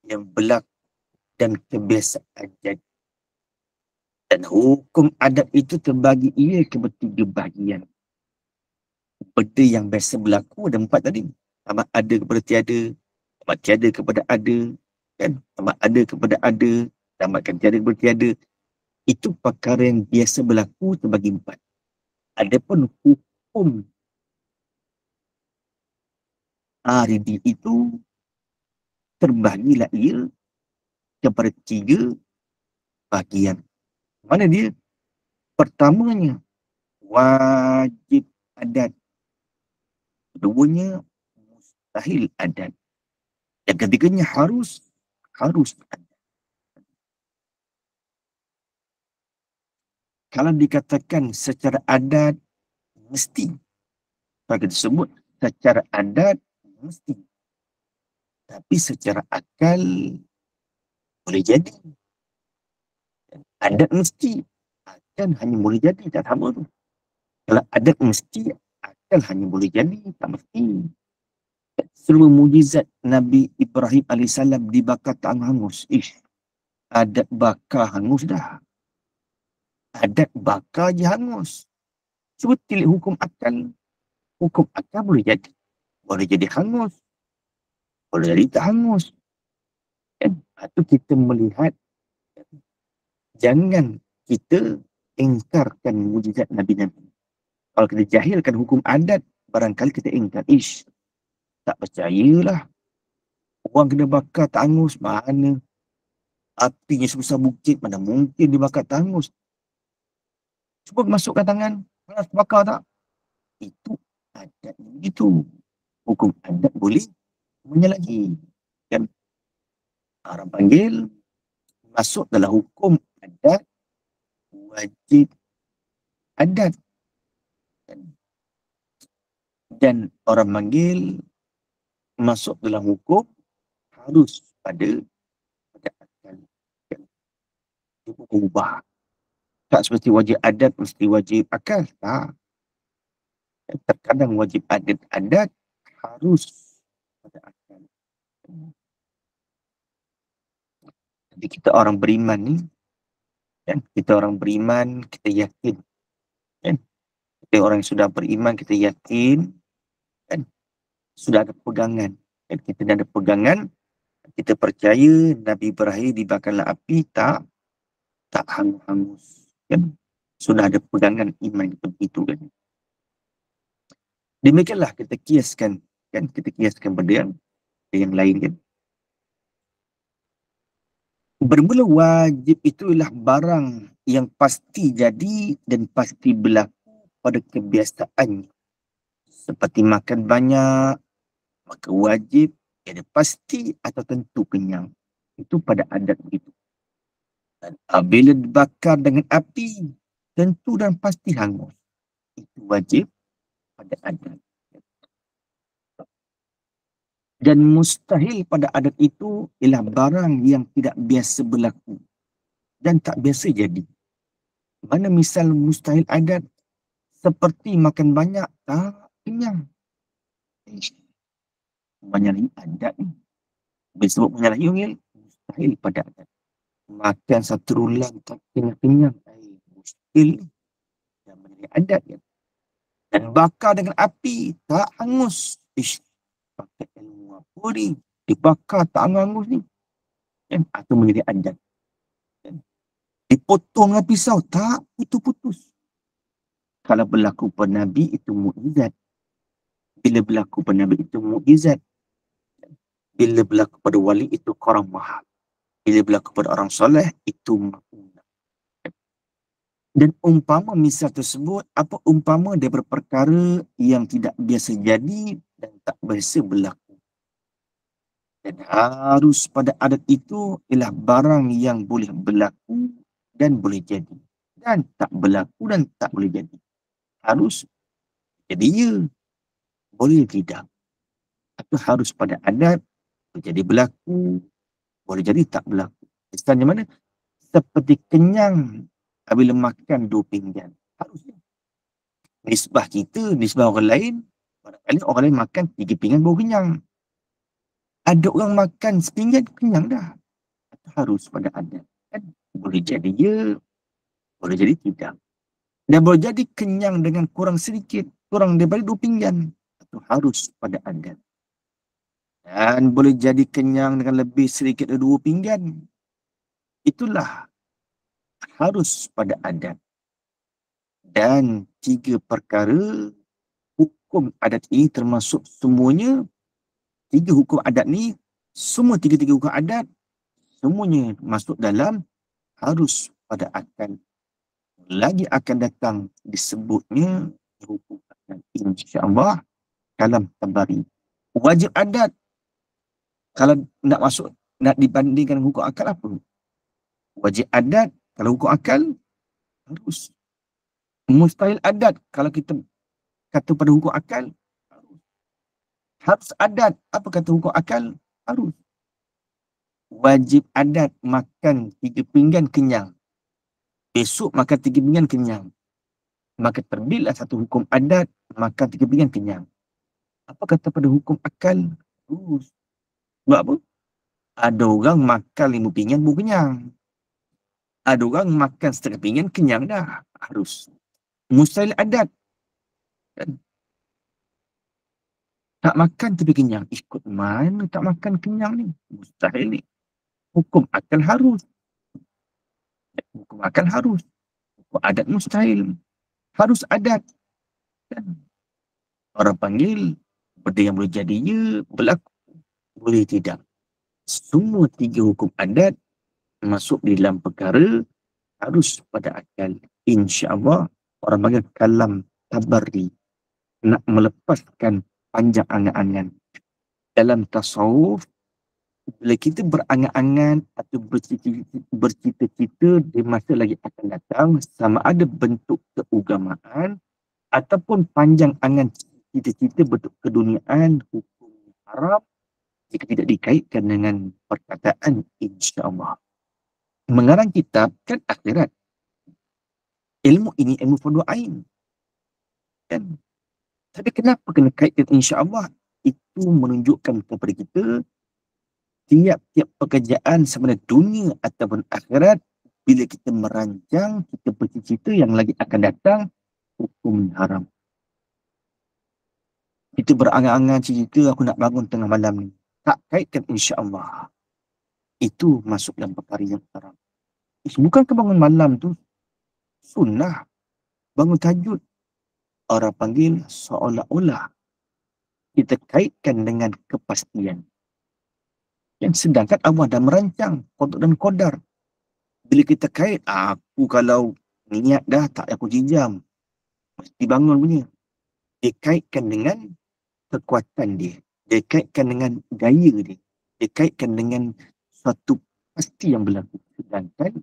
yang berlaku dan kebiasaan jadi. Dan hukum adat itu terbagi ia kepada 3 bahagian. Benda yang biasa berlaku ada 4 tadi. Sama ada kepada tiada, sama tiada kepada ada, kan? Sama ada kepada ada, sama tiada kepada tiada. Itu perkara yang biasa berlaku terbagi 4. Adapun hukum aridi itu terbagilah ia kepada 3 bahagian. Mana dia? Pertamanya, wajib adat. Keduanya, mustahil adat. Yang ketiganya harus adat. Kalau dikatakan secara adat, mesti. Kalau kita sebut secara adat, mesti. Tapi secara akal, boleh jadi. Adat mesti, akal hanya boleh jadi, tak sama tu. Kalau adat mesti, akal hanya boleh jadi, tak mesti. Seluruh mujizat Nabi Ibrahim AS dibakar tak hangus. Adat bakar hangus dah. Adat bakar je hangus. Cuba tilik hukum akal. Hukum akal boleh jadi. Boleh jadi hangus. Boleh jadi tak hangus. Kan? Itu kita melihat. Jangan kita ingkarkan mujizat Nabi-Nabi. Kalau kita jahilkan hukum adat, barangkali kita ingkar. Tak percayalah. Orang kena bakar tak hangus. Mana? Apinya sebesar bukit. Mana mungkin dibakar tak hangus. Cuba masukkan tangan. Panas bakar tak? Itu adat begitu. Hukum adat boleh menyalahi. Kan? Orang panggil masuk dalam hukum adat wajib adat. Dan orang panggil masuk dalam hukum harus pada akal. Itu berubah. Tak seperti wajib adat mesti wajib akal. Tak. Terkadang wajib adat harus pada akal. Jadi kita orang beriman ni, kan? Kita orang beriman, kita yakin. Kan? Kita orang yang sudah beriman, kita yakin. Kan? Sudah ada pegangan. Kan? Kita dah ada pegangan. Kita percaya Nabi Ibrahim dibakarlah api tak hangus. Kan? Sudah ada pegangan iman begitu kan. Demikianlah kita kiaskan Kan kita kiaskan pada yang lain kan. Bermula wajib itulah barang yang pasti jadi dan pasti berlaku pada kebiasaan. Seperti makan banyak, maka wajib ada pasti atau tentu kenyang. Itu pada adat begitu. Dan apabila dibakar dengan api, tentu dan pasti hangus. Itu wajib pada adat. Dan mustahil pada adat itu ialah barang yang tidak biasa berlaku dan tak biasa jadi. Mana misal mustahil adat seperti makan banyak tak kenyang. Menyalahi adat ni. Bila sebut menyalahi ungil, mustahil pada adat. Makan satu rulang tak kenyang-kenyang. Mustahil ni. Dan menyalahi adat kan. Dan bakar dengan api tak hangus. Pakai ilmu apa ni? Dibakar tak hangus ni. Kan? Atau menjadi adat. Kan? Dipotong dengan pisau tak putus-putus. Kalau berlaku pada Nabi itu mukjizat. Bila berlaku pada Nabi itu mukjizat. Bila berlaku pada wali itu karamah. Bila berlaku pada orang soleh itu makna. Dan umpama misal tersebut, apa umpama daripada perkara yang tidak biasa jadi dan tak biasa berlaku. Dan harus pada adat itu ialah barang yang boleh berlaku dan boleh jadi. Dan tak berlaku dan tak boleh jadi. Harus jadi ya, boleh tidak. Atau harus pada adat, boleh jadi berlaku, boleh jadi tak berlaku. Misalnya mana? Seperti kenyang apabila makan 2 pinggan. Harusnya. Nisbah kita, nisbah orang lain, barangkali orang lain makan 3 pinggan baru kenyang. Ada orang makan sepinggan, kenyang dah. Atau harus pada adat. Kan? Boleh jadi ya, boleh jadi tidak. Dan boleh jadi kenyang dengan kurang sedikit, kurang daripada 2 pinggan. Atau harus pada adat. Dan boleh jadi kenyang dengan lebih sedikit dari 2 pinggan. Itulah harus pada adat. Dan 3 perkara hukum adat ini termasuk semuanya 3 hukum adat ni, semua 3 hukum adat semuanya masuk dalam harus pada akan. Lagi akan datang disebutnya hukum adat, insya-Allah dalam Tabari. Wajib adat kalau nak masuk, nak dibandingkan hukum akal apa? Wajib adat kalau hukum akal harus. Mustahil adat kalau kita kata pada hukum akal harus. Harus adat apa kata hukum akal harus. Wajib adat makan 3 pinggan kenyang. Besok makan 3 pinggan kenyang. Maka terbitlah satu hukum adat makan 3 pinggan kenyang. Apa kata pada hukum akal harus. Sebab apa? Ada orang makan 5 pinggan baru kenyang. Ada orang makan setengah pinggan kenyang dah. Harus. Mustahil adat. Kan? Tak makan tapi kenyang. Ikut mana tak makan kenyang ni? Mustahil ni. Hukum akal harus. Hukum akal harus. Hukum adat mustahil. Harus adat. Kan? Orang panggil benda yang boleh jadi ya, berlaku. Boleh tidak. Semua 3 hukum adat masuk di dalam perkara harus pada akal. InsyaAllah orang panggil kalam Tabari. Nak melepaskan panjang angan-angan. Dalam tasawuf, bila kita berangan-angan atau bercita-cita di masa lagi akan datang, sama ada bentuk keagamaan ataupun panjang angan cita-cita bentuk keduniaan, hukum haram, jika tidak dikaitkan dengan perkataan insya-Allah. Mengarang kitab kan akhirat. Ilmu ini ilmu fardu ain. Kan? Tapi kenapa kena kaitkan insya-Allah? Itu menunjukkan kepada kita tiap-tiap pekerjaan sama ada dunia ataupun akhirat, bila kita merancang, kita bercita-cita yang lagi akan datang, hukum haram. Kita berangan-angan cita aku nak bangun tengah malam ni. Tak kaitkan insya-Allah. Itu masuk dalam perkara yang haram. Bukan bangun malam tu sunnah. Bangun tahajud. Orang panggil seolah-olah kita kaitkan dengan kepastian. Yang sedangkan Allah dah merancang qada dan qadar. Bila kita kait, aku kalau niat dah tak aku jijam, mesti bangun punya. Dia kaitkan dengan kekuatan dia. Dia kaitkan dengan daya dia. Dia kaitkan dengan suatu pasti yang berlaku. Sedangkan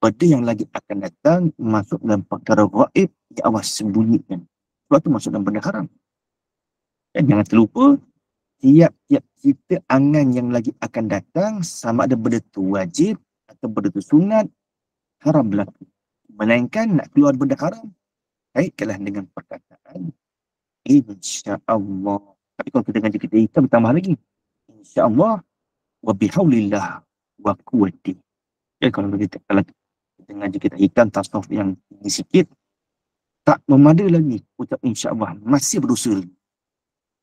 benda yang lagi akan datang masuk dalam perkara gaib yang Allah sembunyikan. Sebab tu masuk dalam benda haram. Dan jangan terlupa, tiap-tiap kita angan yang lagi akan datang, sama ada benda tu wajib atau benda tu sunat, haram berlaku. Melainkan nak keluar benda haram, kaitkanlah dengan perkataan insya-Allah. Tapi kalau kita ngaji kita hitam, tambah lagi. Insya-Allah wa bihaulillah wa quwwati. Ya, kalau kita ngaji kita hitam tasawuf yang tinggi sikit, tak memada lagi ucap insya-Allah, masih berdosa lagi.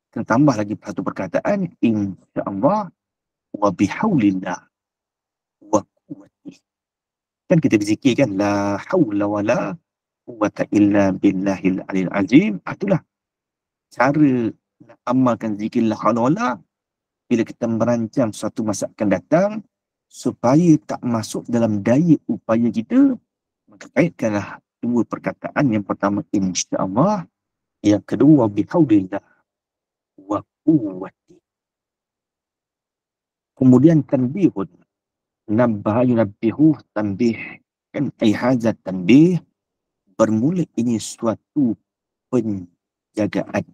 Kena tambah lagi satu perkataan insya-Allah wa bihaulillah wa quwwati. Kan kita berzikir kan, la haula wala quwwata illa billahil aliyil azim. Itulah cara nak amalkan zikir la haula wala bila kita merancang suatu masa akan datang, supaya tak masuk dalam daya upaya kita, maka kaitkanlah dua perkataan. Yang pertama insya-Allah, yang kedua bihaulillah wa quwwati. Kemudian tanbihun, nabbaha yunabbihu tanbih, kan ai hadza tanbih, bermula ini suatu penjagaan.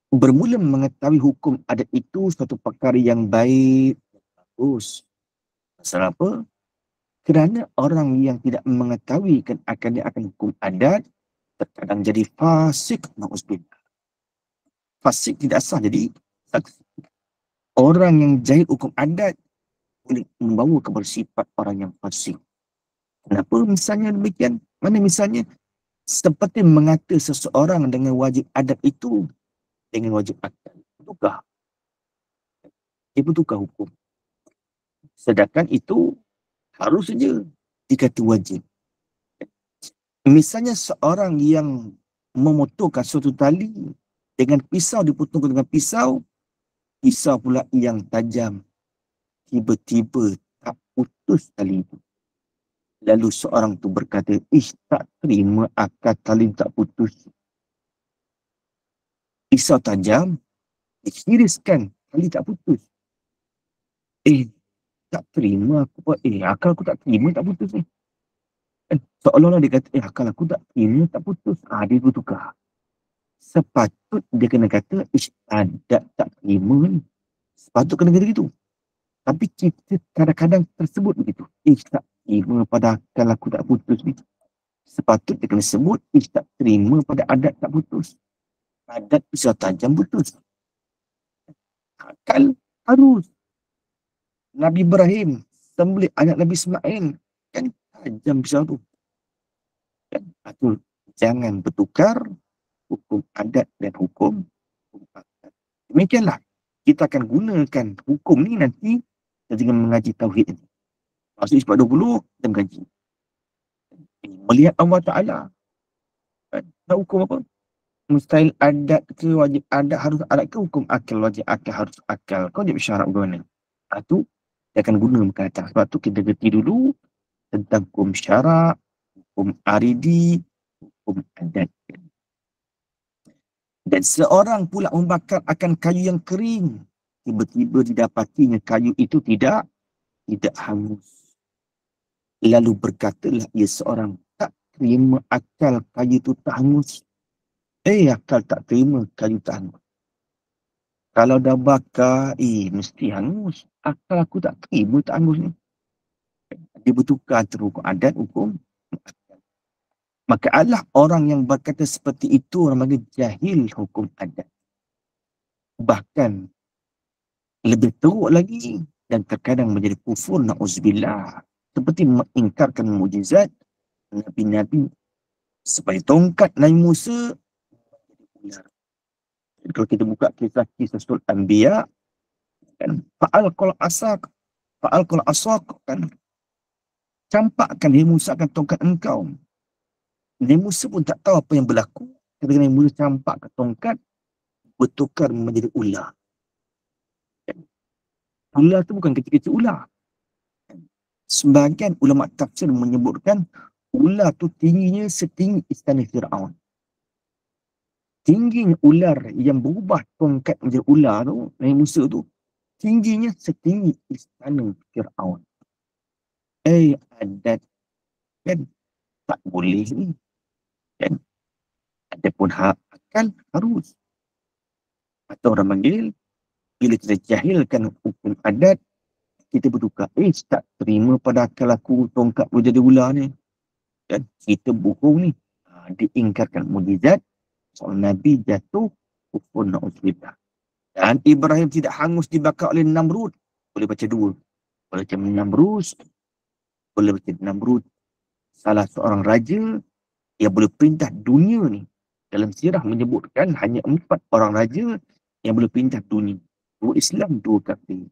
Bermula mengetahui hukum adat itu suatu perkara yang baik, bagus. Pasal apa? Kerana orang yang tidak mengetahui akan hukum adat terkadang jadi fasik, na'udzubillah. Fasik tidak sah jadi saksi. Orang yang jahil hukum adat boleh membawa kepada sifat orang yang fasik. Kenapa misalnya demikian? Mana misalnya seperti mengata seseorang dengan wajib adat itu dengan wajib akal. Bertukar. Dia bertukar hukum. Sedangkan itu harus saja dikata wajib. Misalnya seorang yang memotongkan suatu tali dengan pisau, dipotongkan dengan pisau pula yang tajam, tiba-tiba tak putus tali itu. Lalu seorang tu berkata, tak terima akal tali tak putus. Pisau tajam, dihiriskan, tali tak putus. Tak terima aku. Akal aku tak terima tak putus ni. Seolah-olah dia kata, akal aku tak terima tak putus. Dia bertukar. Sepatut dia kena kata, adat tak terima ni. Sepatut kena kata gitu. Tapi kita kadang-kadang tersebut begitu. Tak terima pada akal aku tak putus ni. Sepatut dia kena sebut, tak terima pada adat tak putus. Adat pisau tajam putus. Akal harus. Nabi Ibrahim sembelih anak Nabi Ismail, kan tajam pisau tu. Kan? Jangan bertukar hukum adat dan hukum adat. Demikianlah kita akan gunakan hukum ni nanti dengan mengaji tauhid ni. Maksud sebab 20 kita mengaji. Melihat Allah Ta'ala. Kan? Nak hukum apa? Mustahil adat ke wajib adat harus adat ke hukum akal wajib akal harus akal. Kau jadi syarat bagaimana? Itu dia akan guna berkata. Sebab tu kita gerti dulu tentang hukum syarak, hukum aridi, hukum adat. Dan seorang pula membakar akan kayu yang kering. Tiba-tiba didapatinya kayu itu tidak hangus. Lalu berkatalah ia seorang, tak terima akal kayu itu tak hangus. Akal tak terima kayu tak hangus. Kalau dah bakar, mesti hangus. Akal aku tak terima tak hangus ni. Dia bertukar antara hukum adat, hukum akal. Maka Allah orang yang berkata seperti itu, orang panggil jahil hukum adat. Bahkan lebih teruk lagi dan terkadang menjadi kufur, na'udzubillah. Seperti mengingkarkan mukjizat Nabi-Nabi. Seperti tongkat Nabi Musa menjadi ular. Kalau kita buka kisah-kisah surah Anbiya, kan, fa'alqal asak, kan, campakkan Nabi Musa akan tongkat engkau. Nabi Musa pun tak tahu apa yang berlaku. Ketika Nabi Musa campak ke tongkat, bertukar menjadi ular. Ular tu bukan kecil-kecil ular. Sebahagian ulama tafsir menyebutkan ular tu tingginya setinggi istana Fir'aun. Tingginya ular yang berubah tongkat menjadi ular tu, Nabi Musa tu, tingginya setinggi istana Fir'aun. Adat kan tak boleh ni. Kan? Adapun akal harus. Atau orang panggil, bila kita jahilkan hukum adat, kita bertukar. Tak terima pada akal aku tongkat boleh jadi ular ni. Dan kita bohong ni. Diingkarkan mujizat. Soal Nabi jatuh, kufur na'udzubillah. Dan Ibrahim tidak hangus dibakar oleh Namrud. Boleh baca dua. Boleh baca Namrud. Boleh baca Namrud. Salah seorang raja yang boleh perintah dunia ni. Dalam sirah menyebutkan hanya 4 orang raja yang boleh perintah dunia. 2 Islam, 2 kafir.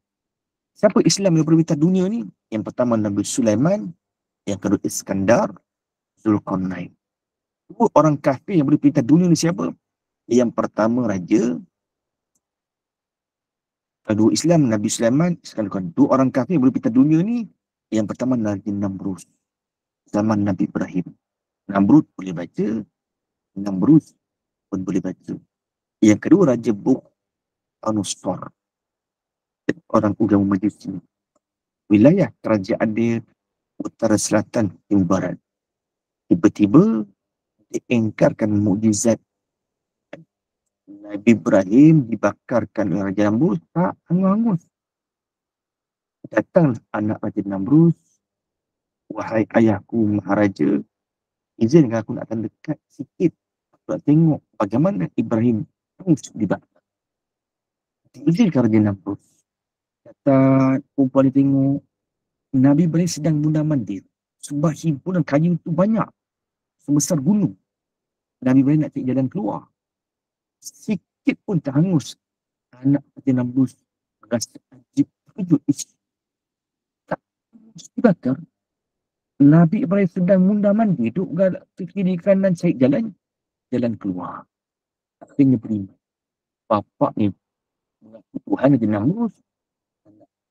Siapa Islam yang boleh perintah dunia ni? Yang pertama Nabi Sulaiman. Yang kedua Iskandar. Zulkarnain. 2 orang kafir yang boleh perintah dunia ni siapa? Yang pertama raja. Kedua Islam, Nabi Sulaiman. Sekarang 2 orang kafir yang boleh perintah dunia ni. Yang pertama Nabi Namrud. Zaman Nabi Ibrahim. Namrud boleh baca. Namrud pun boleh baca. Yang kedua Raja Bukhtanusor. Orang agama Majusi. Wilayah kerajaan dia utara selatan timur barat. Tiba-tiba diingkarkan mukjizat Nabi Ibrahim dibakarkan oleh Raja Namrud. Tak hangus-hangus. Datang anak Raja Namrud. Wahai ayahku Maharaja, izinkan aku nak akan dekat sikit. Aku nak tengok bagaimana Ibrahim terus dibakar. Izinkan Raja Namrud. Kata perempuan dia tengok Nabi Ibrahim sedang mundar mandir. Sebab himpunan kayu itu banyak. Sebesar gunung. Nabi Ibrahim nak cari jalan keluar. Sikit pun tak hangus. Anak Raja Namrud rasa ajib terkejut. Tak hangus dibakar. Nabi Ibrahim sedang mundar mandir. Duduk ke kiri kanan cari jalan keluar. Akhirnya beriman. Bapak ni mengaku Tuhan Raja Namrud.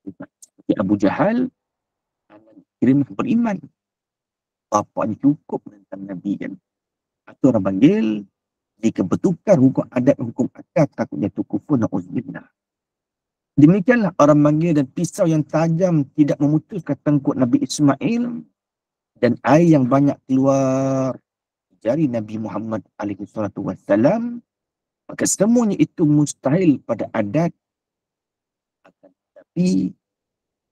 Seperti Abu Jahal. Kira beriman. Bapak ni cukup menentang Nabi kan. Atau orang panggil, jika bertukar hukum adat, hukum akal, takut jatuh kufur, na'udzubillah. Demikianlah orang panggil dan pisau yang tajam tidak memutuskan tengkuk Nabi Ismail dan air yang banyak keluar jari Nabi Muhammad SAW. Maka semuanya itu mustahil pada adat. Akan tetapi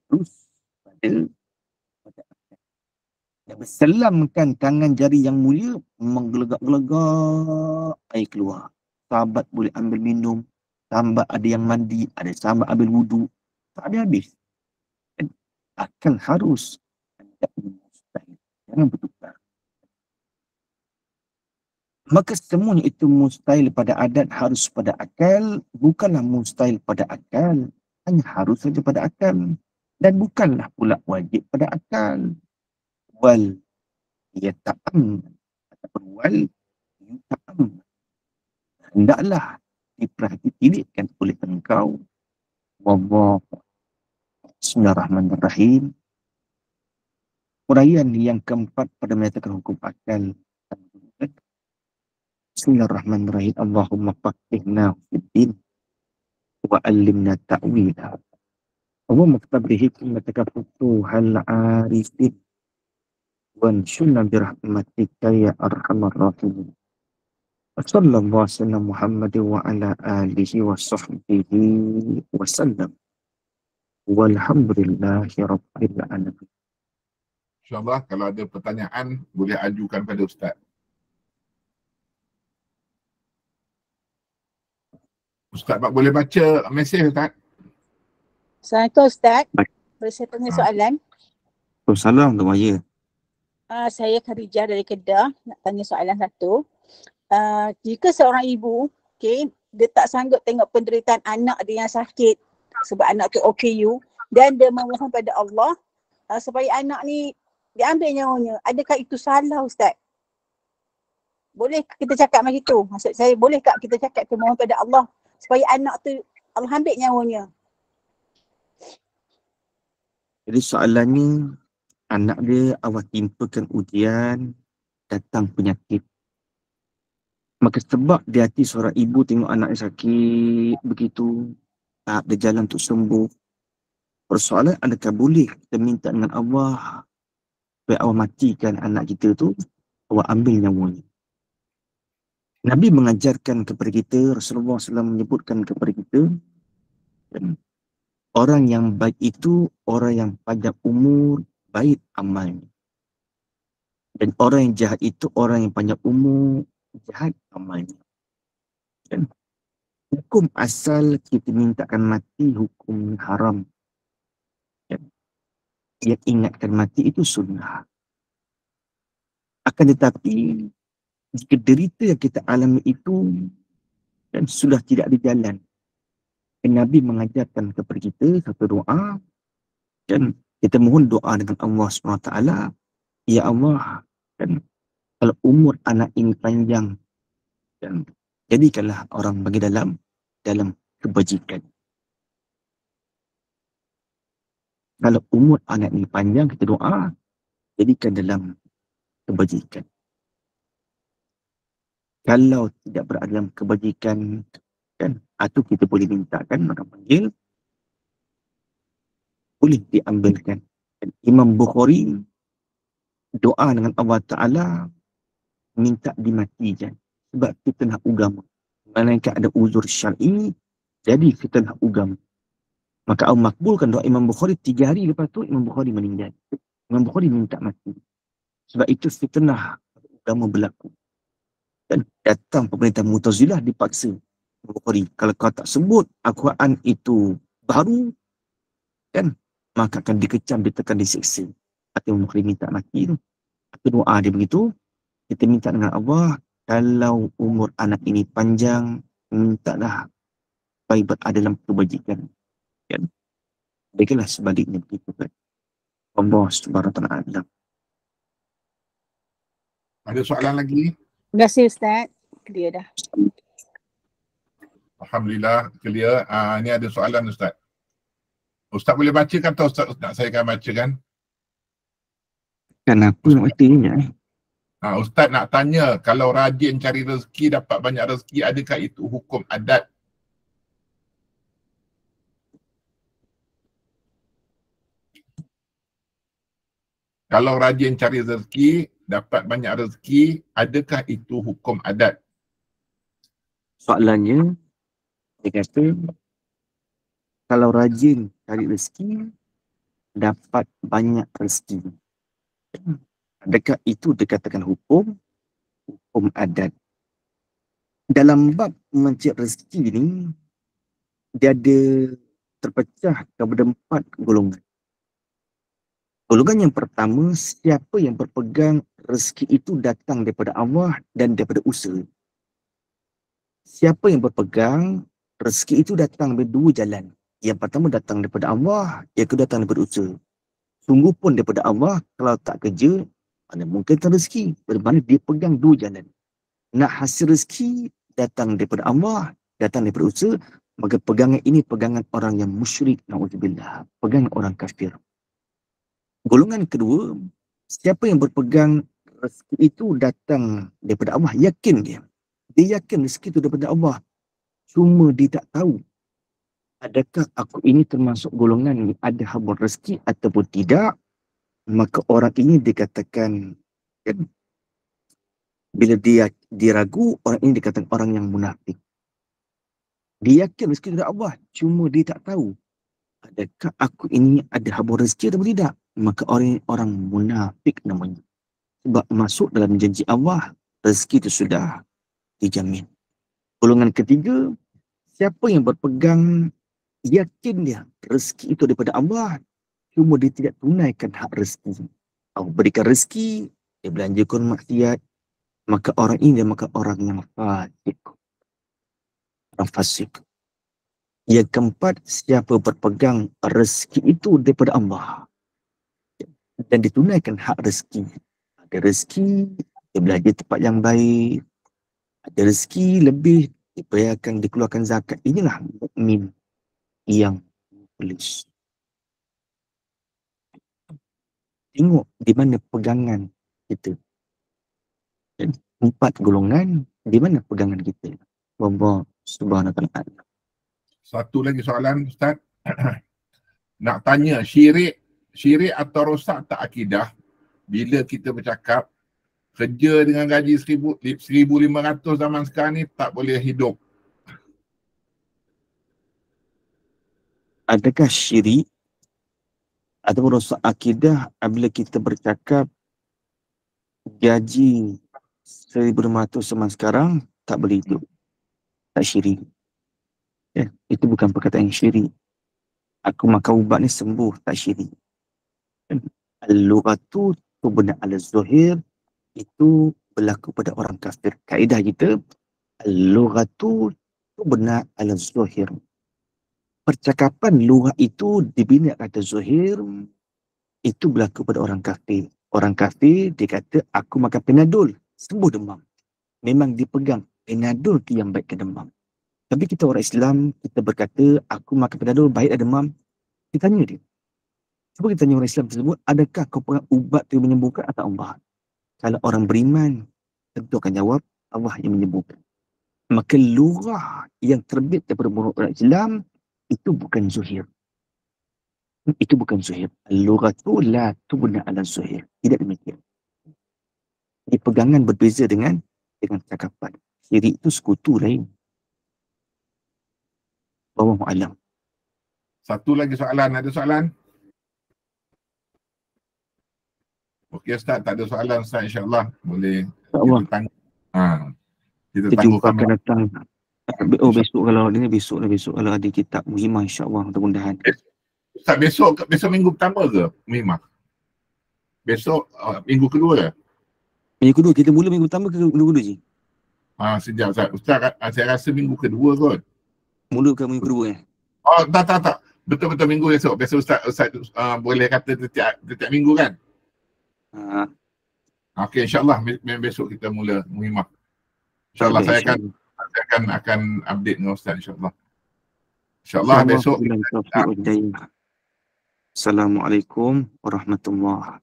terus pada adat. Dan berselamkan tangan jari yang mulia, menggelegak-gelegak air keluar. Sahabat boleh ambil minum, sahabat ada yang mandi, ada sahabat ambil wudu. Tak ada habis. Dan akan harus tidak mustahil. Jangan bertukar. Maka semuanya itu mustahil pada adat, harus pada akal. Bukanlah mustahil pada akal, hanya harus saja pada akal. Dan bukanlah pula wajib pada akal. Wal yata'am ataupun wal yuta'am. Hendaklah diperhatikan oleh engkau. Wallahu. Bismillahirrahmanirrahim. Uraian yang keempat pada menyatakan hukum akal. Bismillahirrahmanirrahim. Allahumma faqihna fiddin wa allimna ta'wila. Allahumma ftabrihi kummataka futuhal arifin wanshurna birahmatika ya arhamar rahimin. Sallallahu alaihi Muhammad wa ala alihi wa sahbihi wa sallam. Walhamdulillahi rabbil alamin. InsyaAllah kalau ada pertanyaan boleh ajukan pada Ustaz. Ustaz boleh baca mesej Ustaz? Assalamualaikum Ustaz. Boleh saya tanya soalan? Assalamualaikum warahmatullahi. Saya Khadijah dari Kedah. Nak tanya soalan satu. Jika seorang ibu, dia tak sanggup tengok penderitaan anak dia yang sakit sebab anak tu OKU dan dia memohon pada Allah supaya anak ni diambil nyawanya. Adakah itu salah Ustaz? Boleh kita cakap macam itu? Maksud saya, boleh tak kita cakap mohon pada Allah supaya anak tu Allah ambil nyawanya. Jadi soalannya, anak dia Allah timpakan ujian, datang penyakit. Maka sebab di hati seorang ibu tengok anak dia sakit begitu, tak ada jalan untuk sembuh. Persoalan, adakah boleh kita minta dengan Allah supaya Allah matikan anak kita tu, Allah ambil nyawanya. Nabi mengajarkan kepada kita, Rasulullah SAW menyebutkan kepada kita, dan orang yang baik itu orang yang panjang umur, baik amalnya. Dan orang yang jahat itu orang yang panjang umur, jahat amalnya. Dan hukum asal kita mintakan mati hukum haram. Dan yang ingatkan mati itu sunnah. Akan tetapi, jika derita yang kita alami itu dan sudah tidak ada jalan, Nabi mengajarkan kepada kita satu doa, dan kita mohon doa dengan Allah SWT. Ya Allah, dan kalau umur anak ini panjang, dan jadikanlah orang bagi dalam kebajikan. Kalau umur anak ini panjang, kita doa, jadikan dalam kebajikan. Kalau tidak berada dalam kebajikan, kan, atau kita boleh mintakan, maka panggil, boleh diambilkan. Dan Imam Bukhari doa dengan Allah Ta'ala minta dimatikan sebab fitnah agama. Manakah ada uzur syar'i, jadi fitnah agama. Maka Allah makbulkan doa Imam Bukhari, 3 hari lepas tu Imam Bukhari meninggal. Imam Bukhari minta mati. Sebab itu fitnah agama berlaku. Dan datang pemerintah Mu'tazilah dipaksa. Bukhari, kalau kau tak sebut Al-Quran itu baru, kan, maka akan dikecam, ditekan, disiksa. Atau Bukhari minta mati tu. Atau doa dia begitu, kita minta dengan Allah, kalau umur anak ini panjang, mintalah supaya berada dalam kebajikan. Kan? Baiklah sebaliknya begitu kan. Allah Subhanahu Wa Taala. Ada soalan lagi? Terima kasih Ustaz. Clear dah. Alhamdulillah, clear. Ini ada soalan Ustaz. Ustaz boleh bacakan atau Ustaz nak saya akan bacakan? Kan aku nak baca ni ya. Ustaz nak tanya, kalau rajin cari rezeki, dapat banyak rezeki, adakah itu hukum adat? Kalau rajin cari rezeki, dapat banyak rezeki, adakah itu hukum adat? Soalannya, dia kata, kalau rajin cari rezeki, dapat banyak rezeki. Adakah itu dikatakan hukum adat? Dalam bab mencari rezeki ni, dia ada terpecah kepada 4 golongan. Golongan yang pertama, siapa yang berpegang rezeki itu datang daripada Allah dan daripada usaha. Siapa yang berpegang rezeki itu datang dari 2 jalan. Yang pertama datang daripada Allah, yang kedua datang daripada usaha. Sungguh pun daripada Allah, kalau tak kerja, mana mungkin tak rezeki. Bermakna dia pegang 2 jalan. Nak hasil rezeki, datang daripada Allah, datang daripada usaha, maka pegangan ini pegangan orang yang musyrik, na'udzubillah. Pegangan orang kafir. Golongan kedua, siapa yang berpegang rezeki itu datang daripada Allah, yakin dia. Dia yakin rezeki itu daripada Allah. Cuma dia tak tahu, adakah aku ini termasuk golongan yang ada hamba rezeki ataupun tidak. Maka orang ini dikatakan, kan, bila dia ragu, orang ini dikatakan orang yang munafik. Dia yakin rezeki itu dari Allah, cuma dia tak tahu, adakah aku ini ada hamba rezeki atau tidak. Maka orang munafik namanya. Sebab masuk dalam janji Allah, rezeki itu sudah dijamin. Golongan ketiga, siapa yang berpegang, yakin dia rezeki itu daripada Allah, cuma dia tidak tunaikan hak rezeki. Allah berikan rezeki, dia belanjakan maksiat, maka orang ini maka orang yang fasik. Orang fasik. Yang keempat, siapa berpegang rezeki itu daripada Allah dan ditunaikan hak rezeki. Ada rezeki, dia belajar tempat yang baik. Ada rezeki lebih dibayarkan, dikeluarkan zakat. Inilah mukmin yang tulis. Tengok di mana pegangan kita. Dan 4 golongan, di mana pegangan kita. Allah Subhanahu wa ta'ala. Satu lagi soalan Ustaz. Nak tanya, syirik atau rosak tak akidah bila kita bercakap kerja dengan gaji 1,500 zaman sekarang ni tak boleh hidup. Adakah syirik atau rosak akidah apabila kita bercakap gaji 1,500 zaman sekarang tak boleh hidup? Tak syirik. Ya, itu bukan perkataan yang syirik. Aku makan ubat ni sembuh, tak syirik. Al-lughatu tubna al-zuhir, itu berlaku pada orang kafir. Kaedah kita, al-lughatu tubna al-zuhir. Percakapan lughah itu dibina kata zuhir, itu berlaku pada orang kafir. Orang kafir dia kata, aku makan Panadol, sembuh demam. Memang dipegang Panadol tu yang baikkan demam. Tapi kita orang Islam, kita berkata, aku makan Panadol, baiklah demam. Kita tanya dia. Cuba kita tanya orang Islam tersebut, adakah kau pegang ubat tu yang menyembuhkan atau Allah? Kalau orang beriman, tentu akan jawab, Allah yang menyembuhkan. Maka lughah yang terbit daripada mulut orang Islam, itu bukan zuhir. Itu bukan zuhir. Al-lughatu la tubna ala zuhir. Tidak demikian. Jadi pegangan berbeza dengan cakapan. Syirik itu sekutu lain. Wallahu a'lam. Satu lagi soalan, ada soalan? Okey Ustaz, tak ada soalan Ustaz, insyaAllah boleh InsyaAllah. kita tangguh. Kita Kita jumpa tangguhkan akan datang. Besok kalau ni besok kalau ada kitab Muhimah, insyaAllah, mudah-mudahan. Ustaz, besok minggu pertama ke Muhimah? Besok minggu kedua ke? Minggu kedua, kita mula minggu pertama ke minggu kedua je? Sejak Ustaz, saya rasa minggu kedua kot. Mula ke minggu kedua Oh, tak. Betul-betul minggu besok. Besok Ustaz boleh kata setiap minggu kan? Okey, insyaAllah besok kita mula Muhimah. InsyaAllah saya akan update dengan Ustaz, insyaAllah. InsyaAllah besok. Assalamualaikum warahmatullahi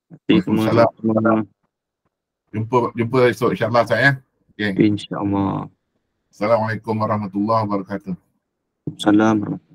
Waalaikumsalam. Jumpa esok insyaAllah saya. Okay. InsyaAllah. Assalamualaikum warahmatullahi wabarakatuh. Assalamualaikum.